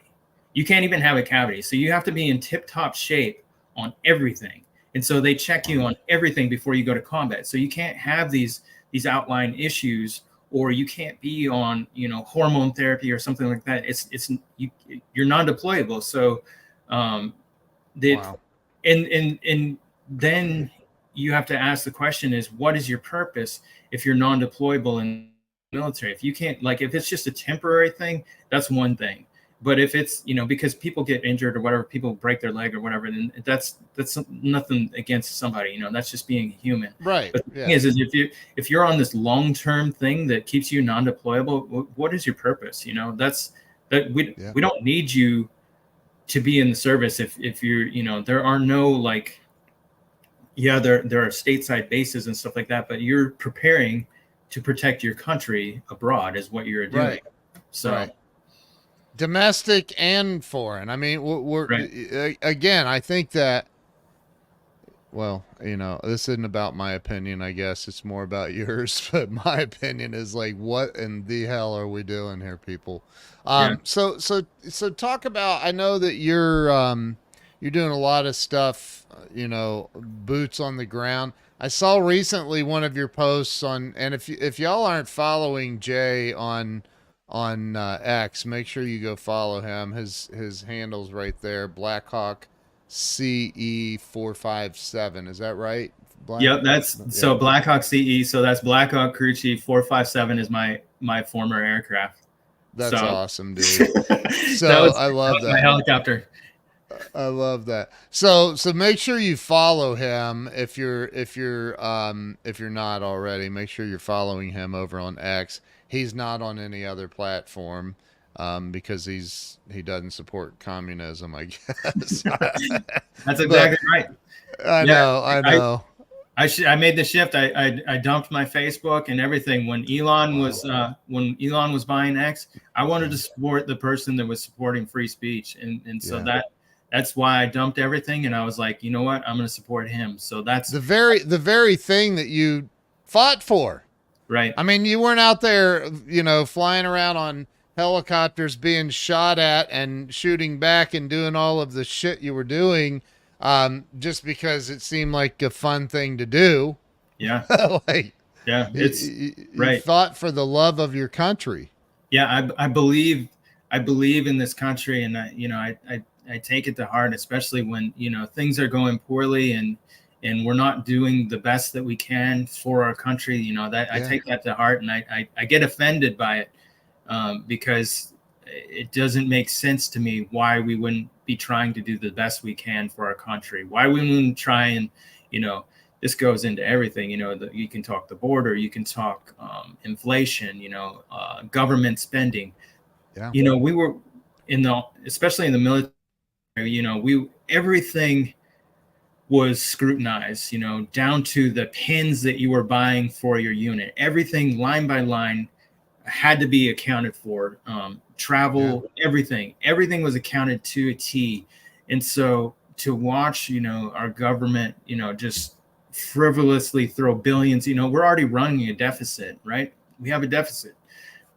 You can't even have a cavity. So you have to be in tip-top shape on everything. And so they check you on everything before you go to combat. So you can't have these outline issues, or you can't be on, hormone therapy or something like that. You're non-deployable. So that Wow. and then you have to ask the question is, what is your purpose if you're non-deployable in the military? If you can't, like, if it's just a temporary thing, that's one thing. But if it's, because people get injured or whatever, people break their leg or whatever, then that's nothing against somebody, that's just being human. Right. But the thing Yeah. is if you're on this long-term thing that keeps you non-deployable, what is your purpose? We don't need you to be in the service if you're, there are no, like, there are stateside bases and stuff like that, but you're preparing to protect your country abroad is what you're doing. Right. So Right. Domestic and foreign. I mean, again, I think that, well, this isn't about my opinion, I guess. It's more about yours. But my opinion is like, what in the hell are we doing here, people? yeah. So talk about, I know that you're doing a lot of stuff, boots on the ground. I saw recently one of your posts on, and if y'all aren't following Jay on X, make sure you go follow him. His handle's right there, Blackhawk CE457. Is that right? Yep, so Blackhawk CE. So that's Blackhawk Crewchief 457 is my former aircraft. That's so, awesome, dude. So I love that. My helicopter. I love that. So make sure you follow him if you're not already. Make sure you're following him over on X. He's not on any other platform because he doesn't support communism, I guess. That's exactly right. I know. I made the shift. I dumped my Facebook and everything when Elon was buying X. I wanted to support the person that was supporting free speech, and so that's why I dumped everything. And I was like, you know what, I'm going to support him. So that's the very thing that you fought for. Right. I mean, you weren't out there, flying around on helicopters being shot at and shooting back and doing all of the shit you were doing just because it seemed like a fun thing to do. Yeah. You right. fought for the love of your country. Yeah. I believe in this country, and I take it to heart, especially when, things are going poorly and we're not doing the best that we can for our country. I take that to heart, and I get offended by it because it doesn't make sense to me why we wouldn't be trying to do the best we can for our country. Why we wouldn't try and, this goes into everything, you can talk the border, you can talk inflation, government spending. Yeah. We were especially in the military, everything was scrutinized, down to the pins that you were buying for your unit. Everything line by line had to be accounted for. Travel, everything was accounted to a T. And so to watch, our government, just frivolously throw billions, we're already running a deficit, right? We have a deficit.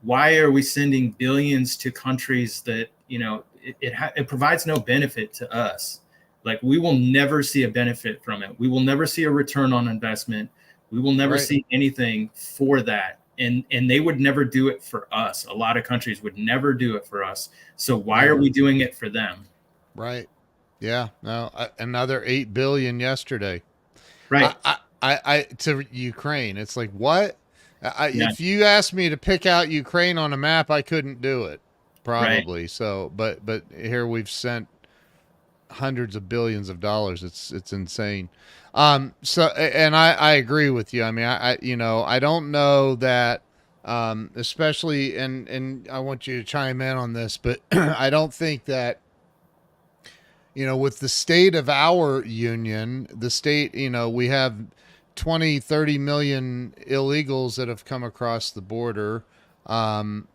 Why are we sending billions to countries that, it provides no benefit to us? Like, we will never see a benefit from it. We will never see a return on investment. We will never see anything for that. And they would never do it for us. A lot of countries would never do it for us. So why are we doing it for them? Right. Yeah. No, another 8 billion yesterday. Right. I to Ukraine. It's like, what? If you asked me to pick out Ukraine on a map, I couldn't do it. Probably. Right. So, but here we've sent hundreds of billions of dollars. It's insane. So, and I agree with you. I mean, I don't know that, especially, and I want you to chime in on this, but I don't think that, with the state of our union, the state, we have 20, 30 million illegals that have come across the border,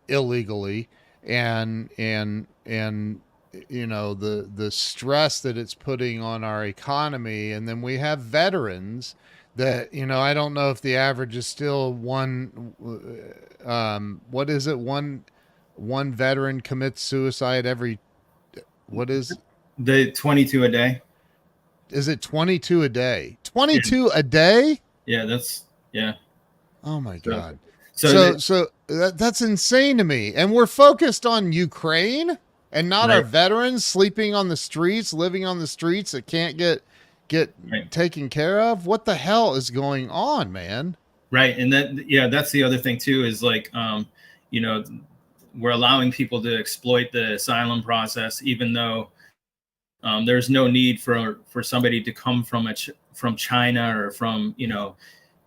illegally, and the stress that it's putting on our economy. And then we have veterans that, I don't know if the average is still what is it? One veteran commits suicide every, what The 22 a day. is it 22 a day? Yeah, 22 a day? yeah, yeah. Oh my So, God. so So that, so that's insane to me. And we're focused on Ukraine and not our right, veterans sleeping on the streets, living on the streets that can't get right, taken care of. What the hell is going on, man? right. And that's the other thing too, is like, you know, we're allowing people to exploit the asylum process, even though there's no need for somebody to come from China or from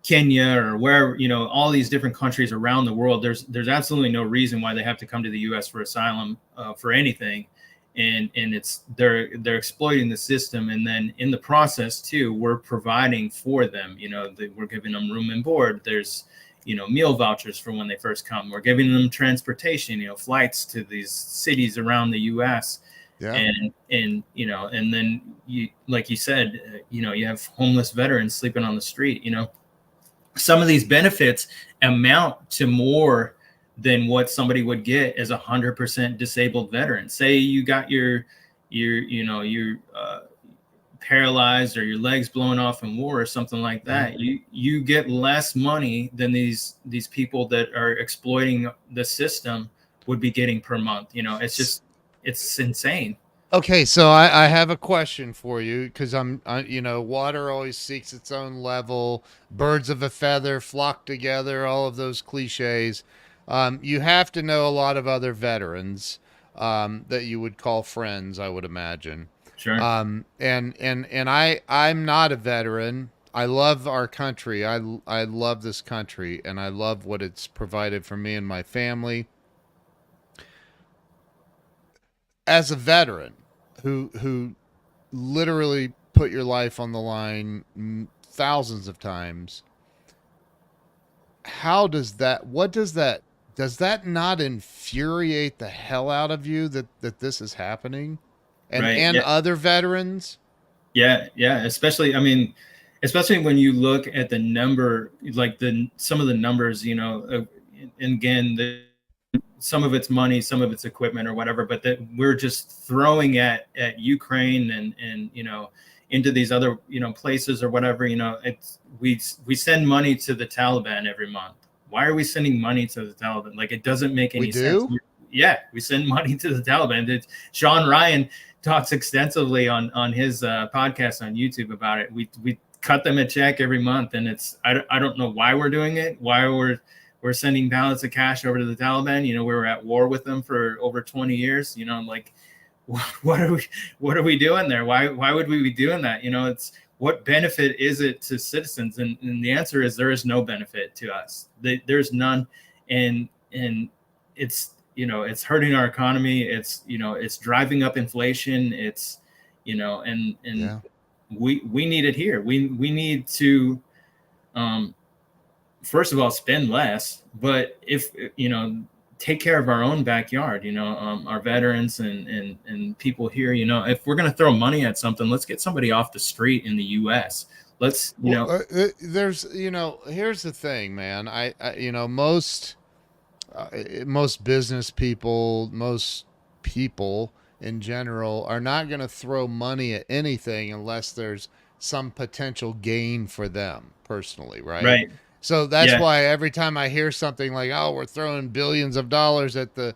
Kenya or where all these different countries around the world. There's absolutely no reason why they have to come to the U.S. for asylum for anything, and it's they're exploiting the system, and then in the process too, we're providing for them. We're giving them room and board. There's meal vouchers for when they first come. We're giving them transportation, flights to these cities around the U.S. Yeah. And then like you said, you have homeless veterans sleeping on the street. Some of these benefits amount to more than what somebody would get as 100% disabled veteran. Say you got your paralyzed or your legs blown off in war or something like that. You get less money than these people that are exploiting the system would be getting per month. It's insane. Okay, so I have a question for you because water always seeks its own level. Birds of a feather flock together. All of those cliches. You have to know a lot of other veterans that you would call friends, I would imagine. Sure. I'm not a veteran. I love our country. I love this country, and I love what it's provided for me and my family. As a veteran who literally put your life on the line thousands of times, how does that does that not infuriate the hell out of you that this is happening, Right. and Yeah. other veterans? Yeah. Especially when you look at the number, like some of the numbers, and again, some of it's money, some of it's equipment or whatever, but that we're just throwing at Ukraine and into these other places or whatever. It's we send money to the Taliban every month. Why are we sending money to the Taliban? Like, it doesn't make any sense. Yeah, we send money to the Taliban. Sean Ryan talks extensively on his podcast on YouTube about it. We cut them a check every month, and I don't know why we're doing it. Why we're sending ballots of cash over to the Taliban. We were at war with them for over 20 years. Like, what are we doing there? Why would we be doing that? It's, what benefit is it to citizens? And the answer is there is no benefit to us. There's none. And it's, it's hurting our economy. It's, it's driving up inflation. It's, and Yeah. we need it here. We need to, first of all, spend less, but if take care of our own backyard, our veterans and people here. If we're going to throw money at something, let's get somebody off the street in the US. Let's there's here's the thing, man. Most most business people, most people in general are not going to throw money at anything unless there's some potential gain for them personally, right? right. So that's Yeah. why every time I hear something like, "Oh, we're throwing billions of dollars at the,"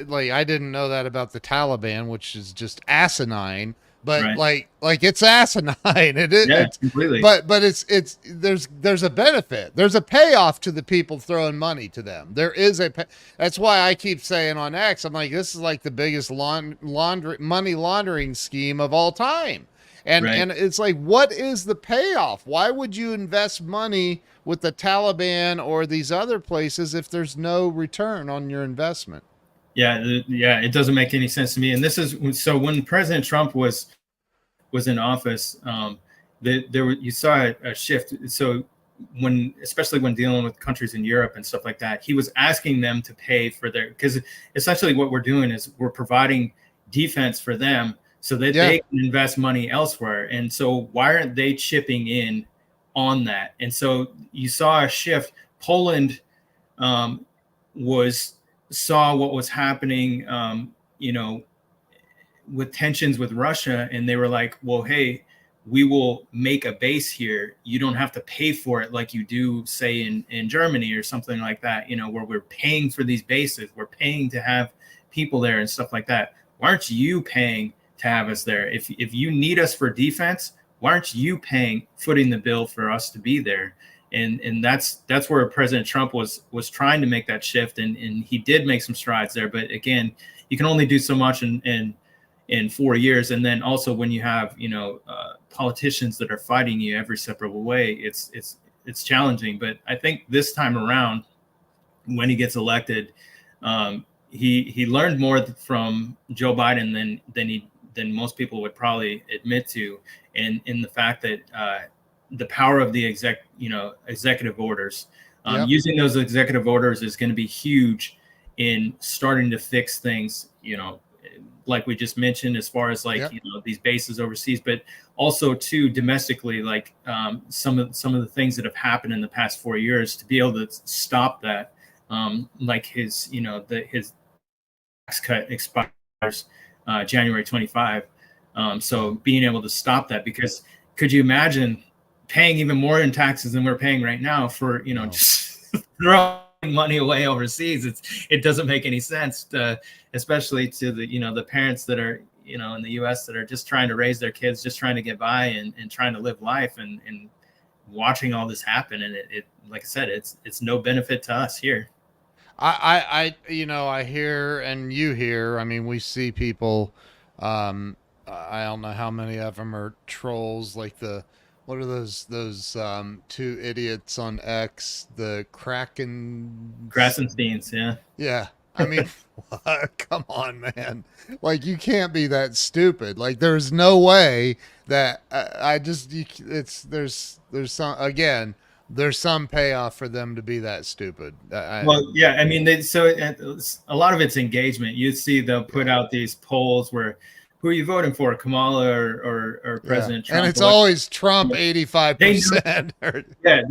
like, I didn't know that about the Taliban, which is just asinine. But Right. like it's asinine. Yeah, It's completely. but it's there's a benefit. There's a payoff to the people throwing money to them. There is that's why I keep saying on X, I'm like, this is like the biggest money laundering scheme of all time. And it's like, what is the payoff? Why would you invest money with the Taliban or these other places if there's no return on your investment? Yeah, it doesn't make any sense to me. And this is so when President Trump was in office, you saw a shift. So especially when dealing with countries in Europe and stuff like that, he was asking them to pay for because essentially what we're doing is we're providing defense for them so that they can invest money elsewhere. And so why aren't they chipping in on that. And so you saw a shift. Poland saw what was happening, with tensions with Russia, and they were like, well, hey, we will make a base here. You don't have to pay for it like you do, say, in Germany or something like that, where we're paying for these bases. We're paying to have people there and stuff like that. Why aren't you paying to have us there? If you need us for defense, why aren't you footing the bill for us to be there? And that's where President Trump was trying to make that shift, and he did make some strides there. But again, you can only do so much in 4 years, and then also when you have politicians that are fighting you every separate way, it's challenging. But I think this time around, when he gets elected, he learned more from Joe Biden than most people would probably admit to, and in the fact that the power of the executive orders, Yep. using those executive orders is going to be huge in starting to fix things, like we just mentioned, as far as Yep. these bases overseas, but also too domestically, like some of the things that have happened in the past 4 years, to be able to stop that, like his tax cut expires January 25. So being able to stop that, because could you imagine paying even more in taxes than we're paying right now for just throwing money away overseas? It doesn't make any sense, especially to the parents that are in the U.S. that are just trying to raise their kids, just trying to get by and trying to live life, and watching all this happen. And it like I said, it's no benefit to us here. I hear and you hear. I mean, we see people. I don't know how many of them are trolls. Like what are those two idiots on X? The Krasensteins, yeah. Yeah. I mean, come on, man. Like, you can't be that stupid. Like, there's no way that there's some payoff for them to be that stupid. Well, yeah, I mean, a lot of it's engagement. You see, they'll put out these polls where, who are you voting for, Kamala or President Trump? And it's always Trump 85%. Yeah,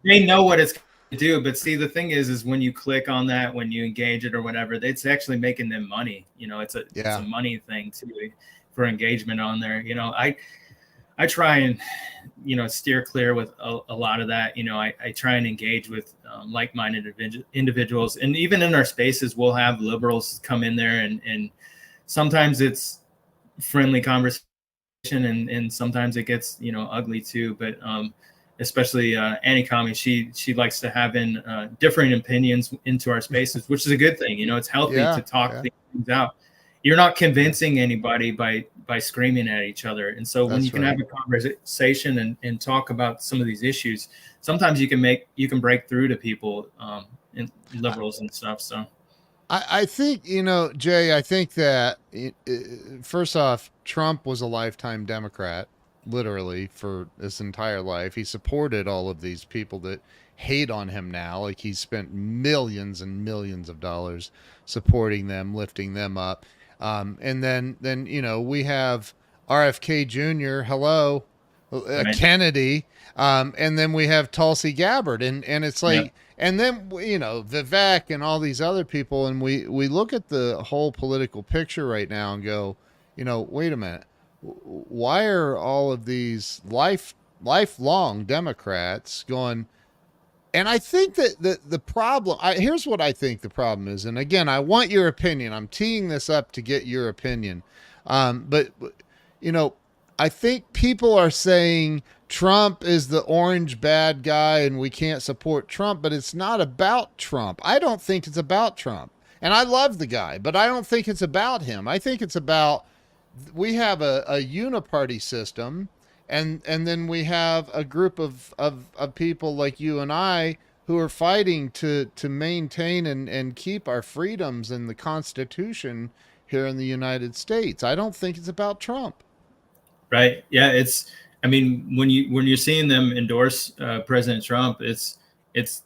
they know what it's going to do. But see, the thing is when you click on that, when you engage it or whatever, it's actually making them money. It's a money thing too, for engagement on there. I try and steer clear with a lot of that. I try and engage with like-minded individuals, and even in our spaces, we'll have liberals come in there, and sometimes it's friendly conversation, and sometimes it gets ugly too. But especially Annie Kami, she likes to have in differing opinions into our spaces, which is a good thing. It's healthy to talk things out. You're not convincing anybody by screaming at each other. And so when you can have a conversation and talk about some of these issues, sometimes you can break through to people, and liberals and stuff. So I think, Jay, I think that first off, Trump was a lifetime Democrat, literally, for his entire life. He supported all of these people that hate on him now. Like, he spent millions and millions of dollars supporting them, lifting them up. And then we have RFK Jr. Hello, Right. Kennedy, and then we have Tulsi Gabbard, and it's like, and then Vivek and all these other people, and we look at the whole political picture right now and go, wait a minute, why are all of these lifelong Democrats going? And I think that the problem, here's what I think the problem is. And again, I want your opinion. I'm teeing this up to get your opinion. But I think people are saying Trump is the orange bad guy and we can't support Trump, but it's not about Trump. I don't think it's about Trump. And I love the guy, but I don't think it's about him. I think it's about, we have a uniparty system. And then we have a group of people like you and I who are fighting to maintain and keep our freedoms and the Constitution here in the United States. I don't think it's about Trump. Right. Yeah. When you're seeing them endorse President Trump, it's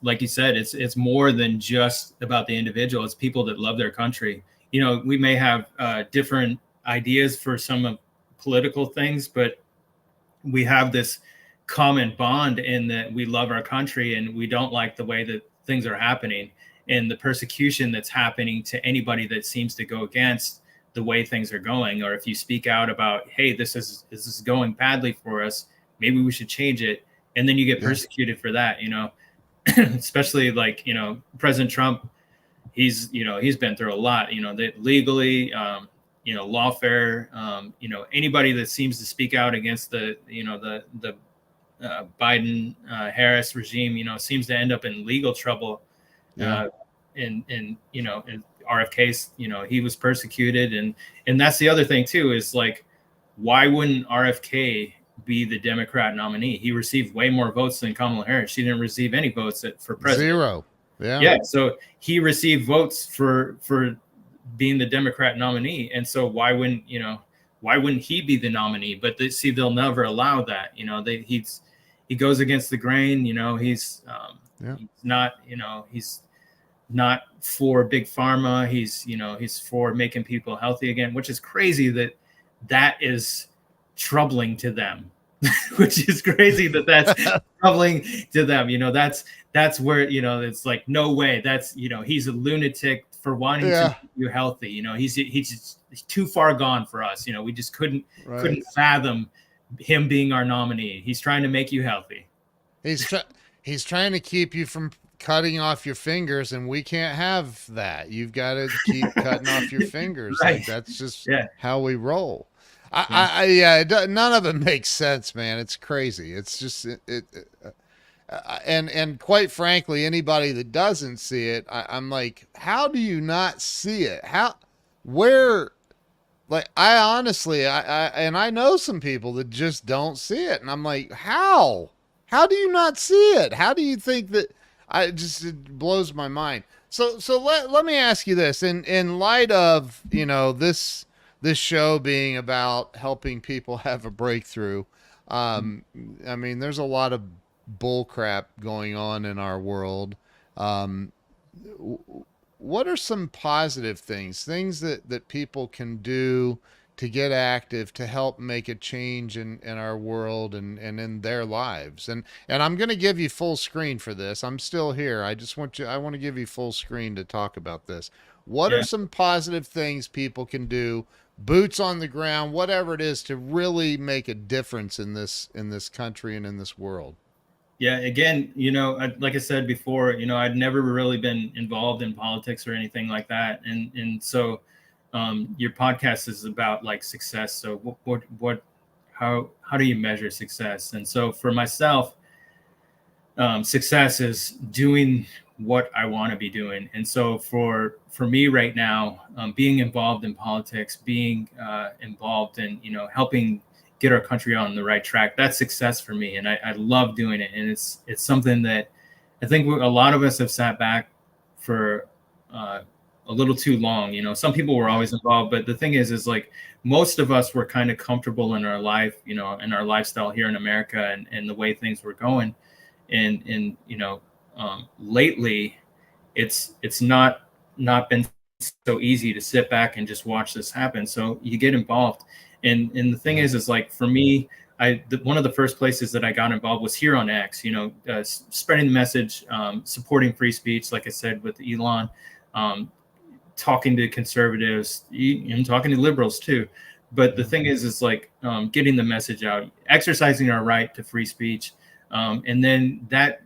like you said, it's more than just about the individual. It's people that love their country. We may have different ideas for some of political things, but we have this common bond in that we love our country and we don't like the way that things are happening and the persecution that's happening to anybody that seems to go against the way things are going. Or if you speak out about, hey, this is going badly for us, maybe we should change it, and then you get persecuted for that, especially like, President Trump, he's been through a lot, that legally, lawfare, anybody that seems to speak out against the Biden Harris regime, seems to end up in legal trouble. In RFK's, he was persecuted, and that's the other thing too, is like, why wouldn't RFK be the Democrat nominee? He received way more votes than Kamala Harris. She didn't receive any votes for president. 0. Yeah. So he received votes for being the Democrat nominee, and so why wouldn't he be the nominee? But they'll never allow that. He goes against the grain. He's not. He's not for big pharma. He's for making people healthy again, which is crazy that is troubling to them. Which is crazy that's troubling to them. That's where, it's like, no way. That's, he's a lunatic for wanting to keep you healthy. He's too far gone for us. We just couldn't fathom him being our nominee. He's trying to make you healthy. He's trying to keep you from cutting off your fingers, and we can't have that. You've got to keep cutting off your fingers. Right. Like, that's just how we roll. None of it makes sense, man. It's crazy. It's just and quite frankly, anybody that doesn't see it, I'm like, how do you not see it? Like, I honestly, I know some people that just don't see it, and I'm like, how do you not see it? How do you think that? It blows my mind. So let me ask you this, in light of, this show being about helping people have a breakthrough. I mean, there's a lot of bull crap going on in our world. What are some positive things that people can do to get active, to help make a change in our world and in their lives? And I'm going to give you full screen for this. I'm still here. I want to give you full screen to talk about this. What are some positive things people can do, boots on the ground, whatever it is, to really make a difference in this country and in this world? Yeah, again, like I said before, I'd never really been involved in politics or anything like that. And so your podcast is about like success. So how do you measure success? And so for myself, success is doing what I want to be doing. And so for me right now, being involved in politics, being involved in, helping get our country on the right track, that's success for me. And I love doing it. And it's something that I think a lot of us have sat back for a little too long. Some people were always involved, but the thing is like, most of us were kind of comfortable in our life, in our lifestyle here in America and the way things were going. And lately it's not been so easy to sit back and just watch this happen. So you get involved. And the thing is like, for me, one of the first places that I got involved was here on X, spreading the message, supporting free speech, like I said, with Elon, talking to conservatives, and talking to liberals too. But the thing is like, getting the message out, exercising our right to free speech. And then that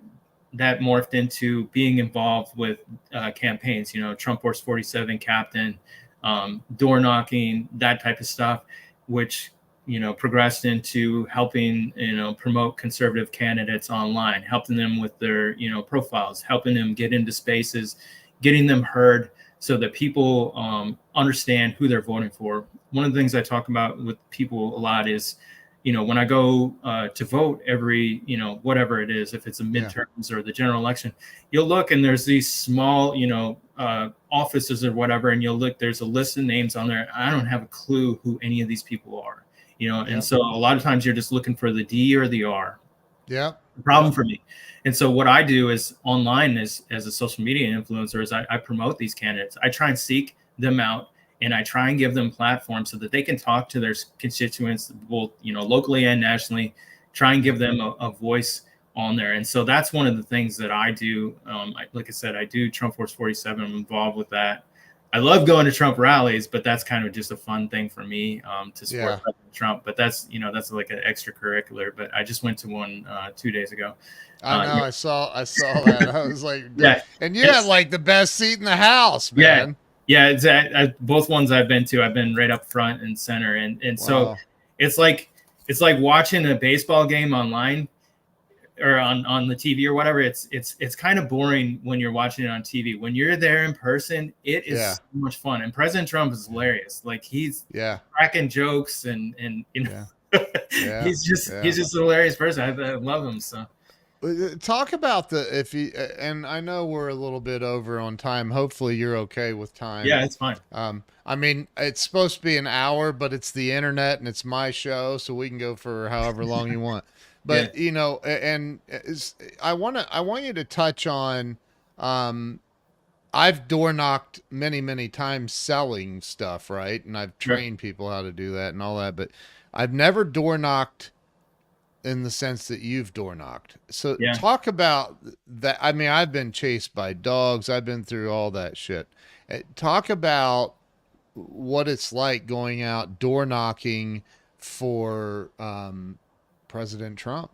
morphed into being involved with campaigns, Trump Force 47 captain, door knocking, that type of stuff, which, progressed into helping, promote conservative candidates online, helping them with their, profiles, helping them get into spaces, getting them heard so that people understand who they're voting for. One of the things I talk about with people a lot is, when I go to vote every, whatever it is, if it's a midterms or the general election, you'll look and there's these small, offices or whatever, and you'll look, there's a list of names on there. I don't have a clue who any of these people are, and so a lot of times you're just looking for the D or the R. Yeah. The problem for me. And so what I do is online as a social media influencer is I promote these candidates. I try and seek them out, and I try and give them platforms so that they can talk to their constituents, both, locally and nationally, try and give them a voice on there. And so that's one of the things that I do. Like I said, I do Trump Force 47. I'm involved with that. I love going to Trump rallies, but that's kind of just a fun thing for me to support President Trump. But that's like an extracurricular. But I just went to one 2 days ago. I know. I saw that. I was like, yeah, and you had like the best seat in the house, man. Yeah. Both ones I've been to, I've been right up front and center, and so it's like watching a baseball game online or on the TV or whatever. It's kind of boring when you're watching it on TV. When you're there in person, it is so much fun. And President Trump is hilarious. Like he's cracking jokes and you know he's just a hilarious person. I love him. So talk about and I know we're a little bit over on time. Hopefully you're okay with time. Yeah, it's fine. I mean, it's supposed to be an hour, but it's the internet and it's my show, so we can go for however long you want. But you know, and I want you to touch on. I've door knocked many times selling stuff, right? And I've trained people how to do that and all that, but I've never door knocked in the sense that you've door knocked. So talk about that. I mean, I've been chased by dogs. I've been through all that shit. Talk about what it's like going out door knocking for President Trump.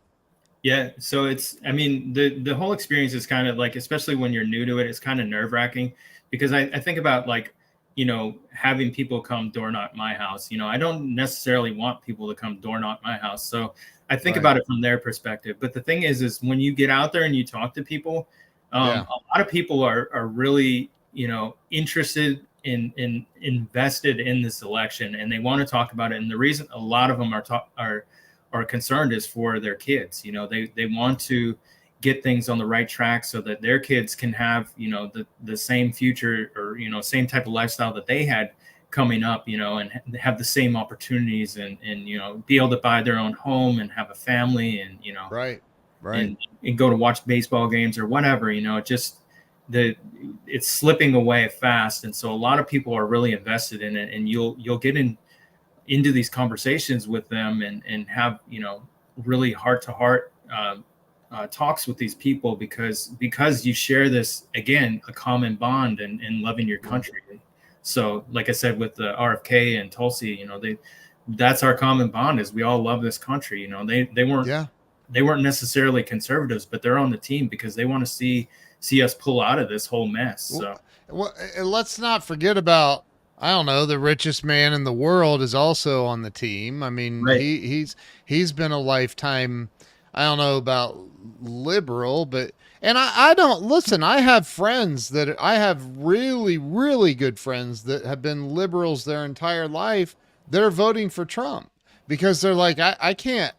Yeah. So I mean, the whole experience is kind of like, especially when you're new to it, it's kind of nerve wracking because I think about like, you know, having people come door knock my house. You know, I don't necessarily want people to come door knock my house. So I think about it from their perspective. But the thing is when you get out there and you talk to people, a lot of people are really, you know, interested in invested in this election, and they want to talk about it. And the reason a lot of them are concerned is for their kids. You know, they want to get things on the right track so that their kids can have, you know, the same future or, you know, same type of lifestyle that they had coming up, you know, and have the same opportunities and, you know, be able to buy their own home and have a family and, you know, and go to watch baseball games or whatever, you know, it's slipping away fast. And so a lot of people are really invested in it, and you'll get into these conversations with them and have, you know, really heart to heart talks with these people because you share this, again, a common bond and loving your country. So like I said, with the RFK and Tulsi, you know, that's our common bond is we all love this country. You know, they weren't necessarily conservatives, but they're on the team because they want to see us pull out of this whole mess. So well, let's not forget about, I don't know, the richest man in the world is also on the team. I mean, he's been a lifetime, I don't know about liberal, but, and I don't, listen, I have really good friends that have been liberals their entire life. They're voting for Trump because they're like, I can't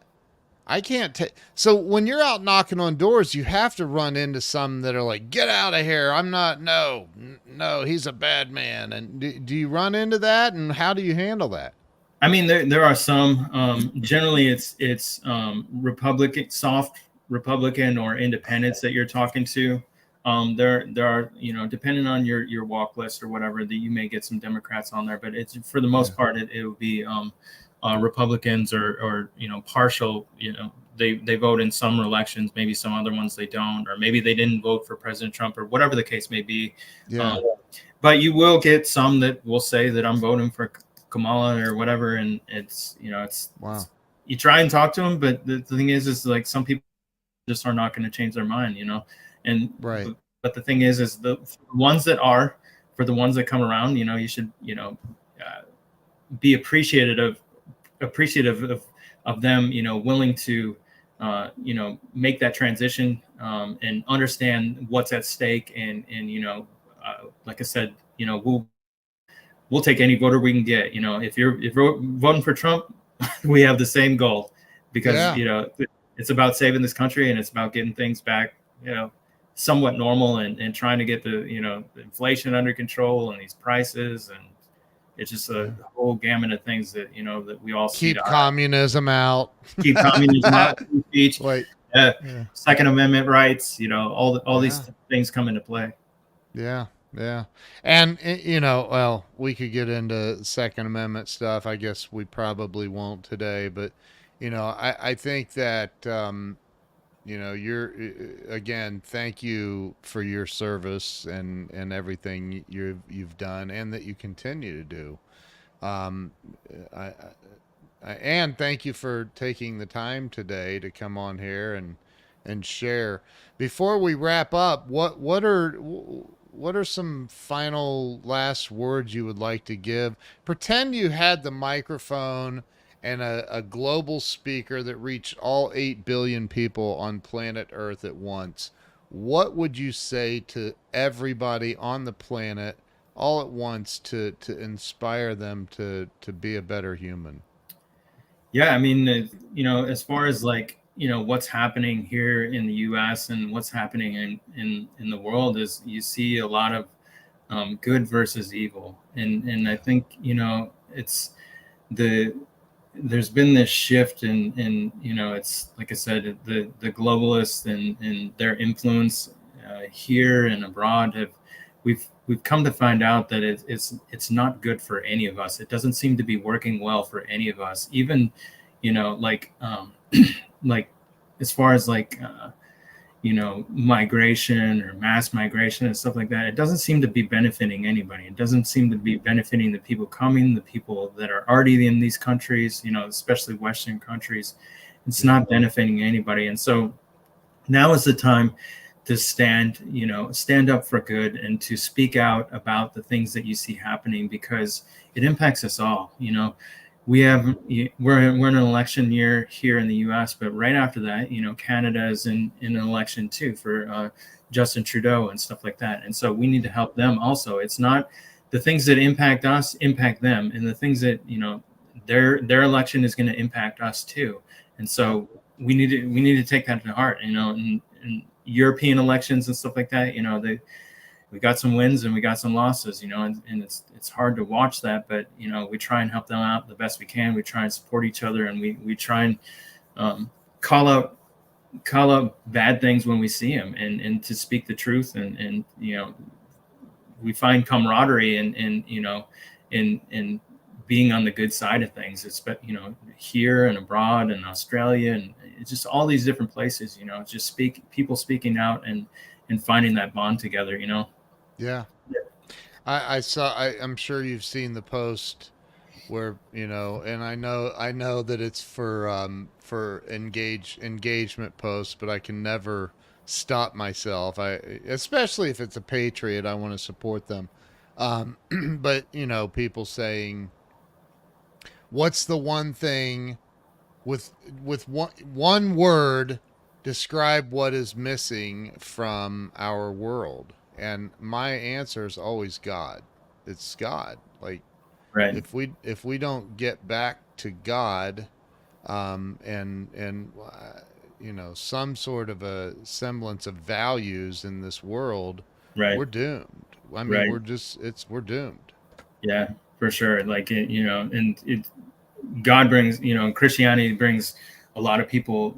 take. So when you're out knocking on doors, you have to run into some that are like, get out of here. I'm not, no, he's a bad man. And do you run into that? And how do you handle that? I mean, there are some, generally it's Republican, soft Republican or independents that you're talking to. There are, you know, depending on your walk list or whatever, that you may get some Democrats on there, but it's for the most part, it will be, Republicans or, you know, partial, you know, they vote in some elections, maybe some other ones they don't, or maybe they didn't vote for President Trump or whatever the case may be. But you will get some that will say that I'm voting for Kamala or whatever. And it's, you know, you try and talk to them, but the thing is like some people just are not going to change their mind, you know? And, but the thing is the ones that are, for the ones that come around, you know, you should, you know, be appreciative of them, you know, willing to, you know, make that transition and understand what's at stake. And you know, like I said, you know, we'll take any voter we can get. You know, if you're voting for Trump, we have the same goal because, you know, it's about saving this country and it's about getting things back, you know, somewhat normal and trying to get the, you know, the inflation under control and these prices, and it's just a whole gamut of things that, you know, that we all keep communism out. Keep communism out. Speech. Second Amendment rights. You know, all these things come into play. Yeah, and you know, well, we could get into Second Amendment stuff. I guess we probably won't today, but I think that you're again. Thank you for your service and everything you've done and that you continue to do. Um, I, and thank you for taking the time today to come on here and share. Before we wrap up, what are some final last words you would like to give? Pretend you had the microphone and a global speaker that reached all 8 billion people on planet Earth at once. What would you say to everybody on the planet all at once to inspire them to be a better human? Yeah, I mean, as far as like, what's happening here in the U.S. and what's happening in the world is you see a lot of good versus evil, and I think it's the there's been this shift in it's like I said, the globalists and their influence here and abroad have we've come to find out that it's not good for any of us. It doesn't seem to be working well for any of us, even like like as far as like migration or mass migration and stuff like that. It doesn't seem to be benefiting anybody. It doesn't seem to be benefiting the people coming, the people that are already in these countries, especially Western countries. It's Yeah. not benefiting anybody. And so now is the time to stand up for good and to speak out about the things that you see happening, because it impacts us all. We have we're in an election year here in the U.S., but right after that, Canada is in an election too for Justin Trudeau and stuff like that. And so we need to help them also. It's not the things that impact us impact them, and the things that their election is going to impact us too. And Yeah. so we need to take that to heart. And European elections and stuff like that. We got some wins and we got some losses, and it's hard to watch that, but we try and help them out the best we can. We try and support each other, and we try and call out bad things when we see them, and to speak the truth, and we find camaraderie in being on the good side of things. It's here and abroad and Australia and it's just all these different places. Just people speaking out and finding that bond together. Yeah. I saw I'm sure you've seen the post where, and I know that it's for engagement posts, but I can never stop myself. I especially if it's a patriot, I want to support them. But people saying, "What's the one thing with one word describe what is missing from our world?" And my answer is always God. It's God. Like Right. if we don't get back to God, and some sort of a semblance of values in this world, Right. we're doomed. I mean, Right. we're doomed. Yeah, for sure. Like and God brings, Christianity brings a lot of people,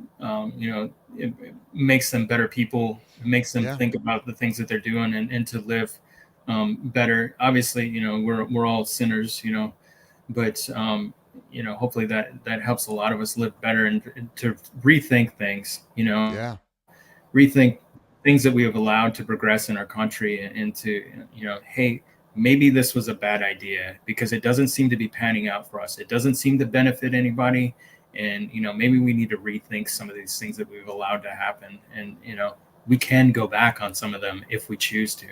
it makes them better people, it makes them Yeah. think about the things that they're doing and to live better. Obviously, we're all sinners, but hopefully that helps a lot of us live better and to rethink things, Yeah. rethink things that we have allowed to progress in our country, and to hey, maybe this was a bad idea because it doesn't seem to be panning out for us, it doesn't seem to benefit anybody, and maybe we need to rethink some of these things that we've allowed to happen, and we can go back on some of them if we choose to.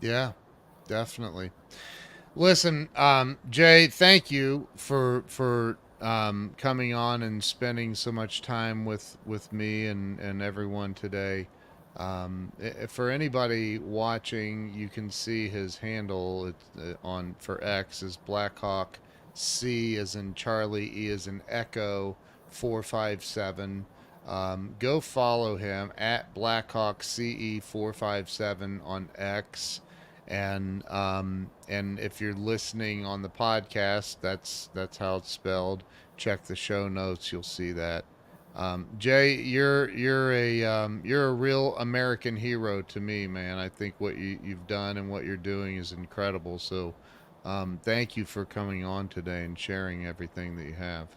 Yeah. Definitely. Listen, Jay, thank you for coming on and spending so much time with me and everyone today. For anybody watching, you can see his handle on for X is Blackhawk C as in Charlie, E as in Echo 457. Go follow him at Blackhawk CE 457 on X, and if you're listening on the podcast, that's how it's spelled. Check the show notes, you'll see that. Jay, you're a real American hero to me, man. I think what you've done and what you're doing is incredible. So, thank you for coming on today and sharing everything that you have.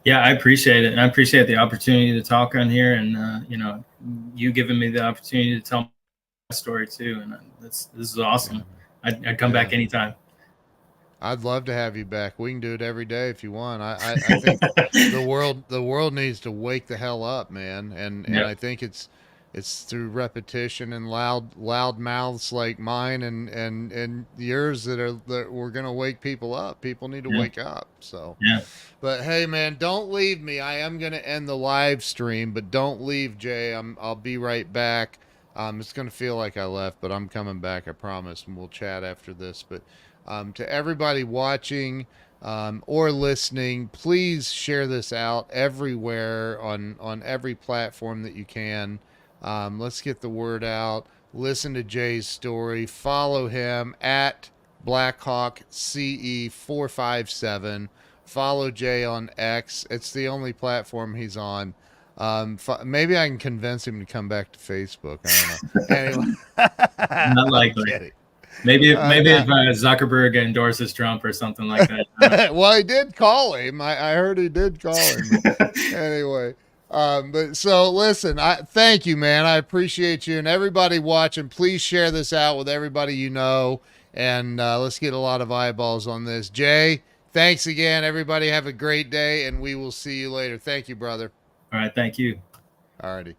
Yeah, I appreciate it. And I appreciate the opportunity to talk on here, and, you giving me the opportunity to tell my story too. And this is awesome. I'd come back anytime. I'd love to have you back. We can do it every day if you want. I think the world needs to wake the hell up, man. And I think it's through repetition and loud mouths like mine and yours that we're gonna wake people up. People need to wake up. So but hey, man, don't leave me. I am gonna end the live stream, but don't leave, Jay. I'll be right back. It's gonna feel like I left, but I'm coming back. I promise, and we'll chat after this. But to everybody watching or listening, please share this out everywhere on every platform that you can. Let's get the word out. Listen to Jay's story. Follow him at Blackhawk CE457. Follow Jay on X. It's the only platform he's on. Maybe I can convince him to come back to Facebook. I don't know. Anyway, Not likely. Maybe if Zuckerberg endorses Trump or something like that. Well, he did call him. I heard he did call him. Anyway, but so listen. Thank you, man. I appreciate you, and everybody watching. Please share this out with everybody you know, and let's get a lot of eyeballs on this. Jay, thanks again. Everybody have a great day, and we will see you later. Thank you, brother. All right. Thank you. All righty.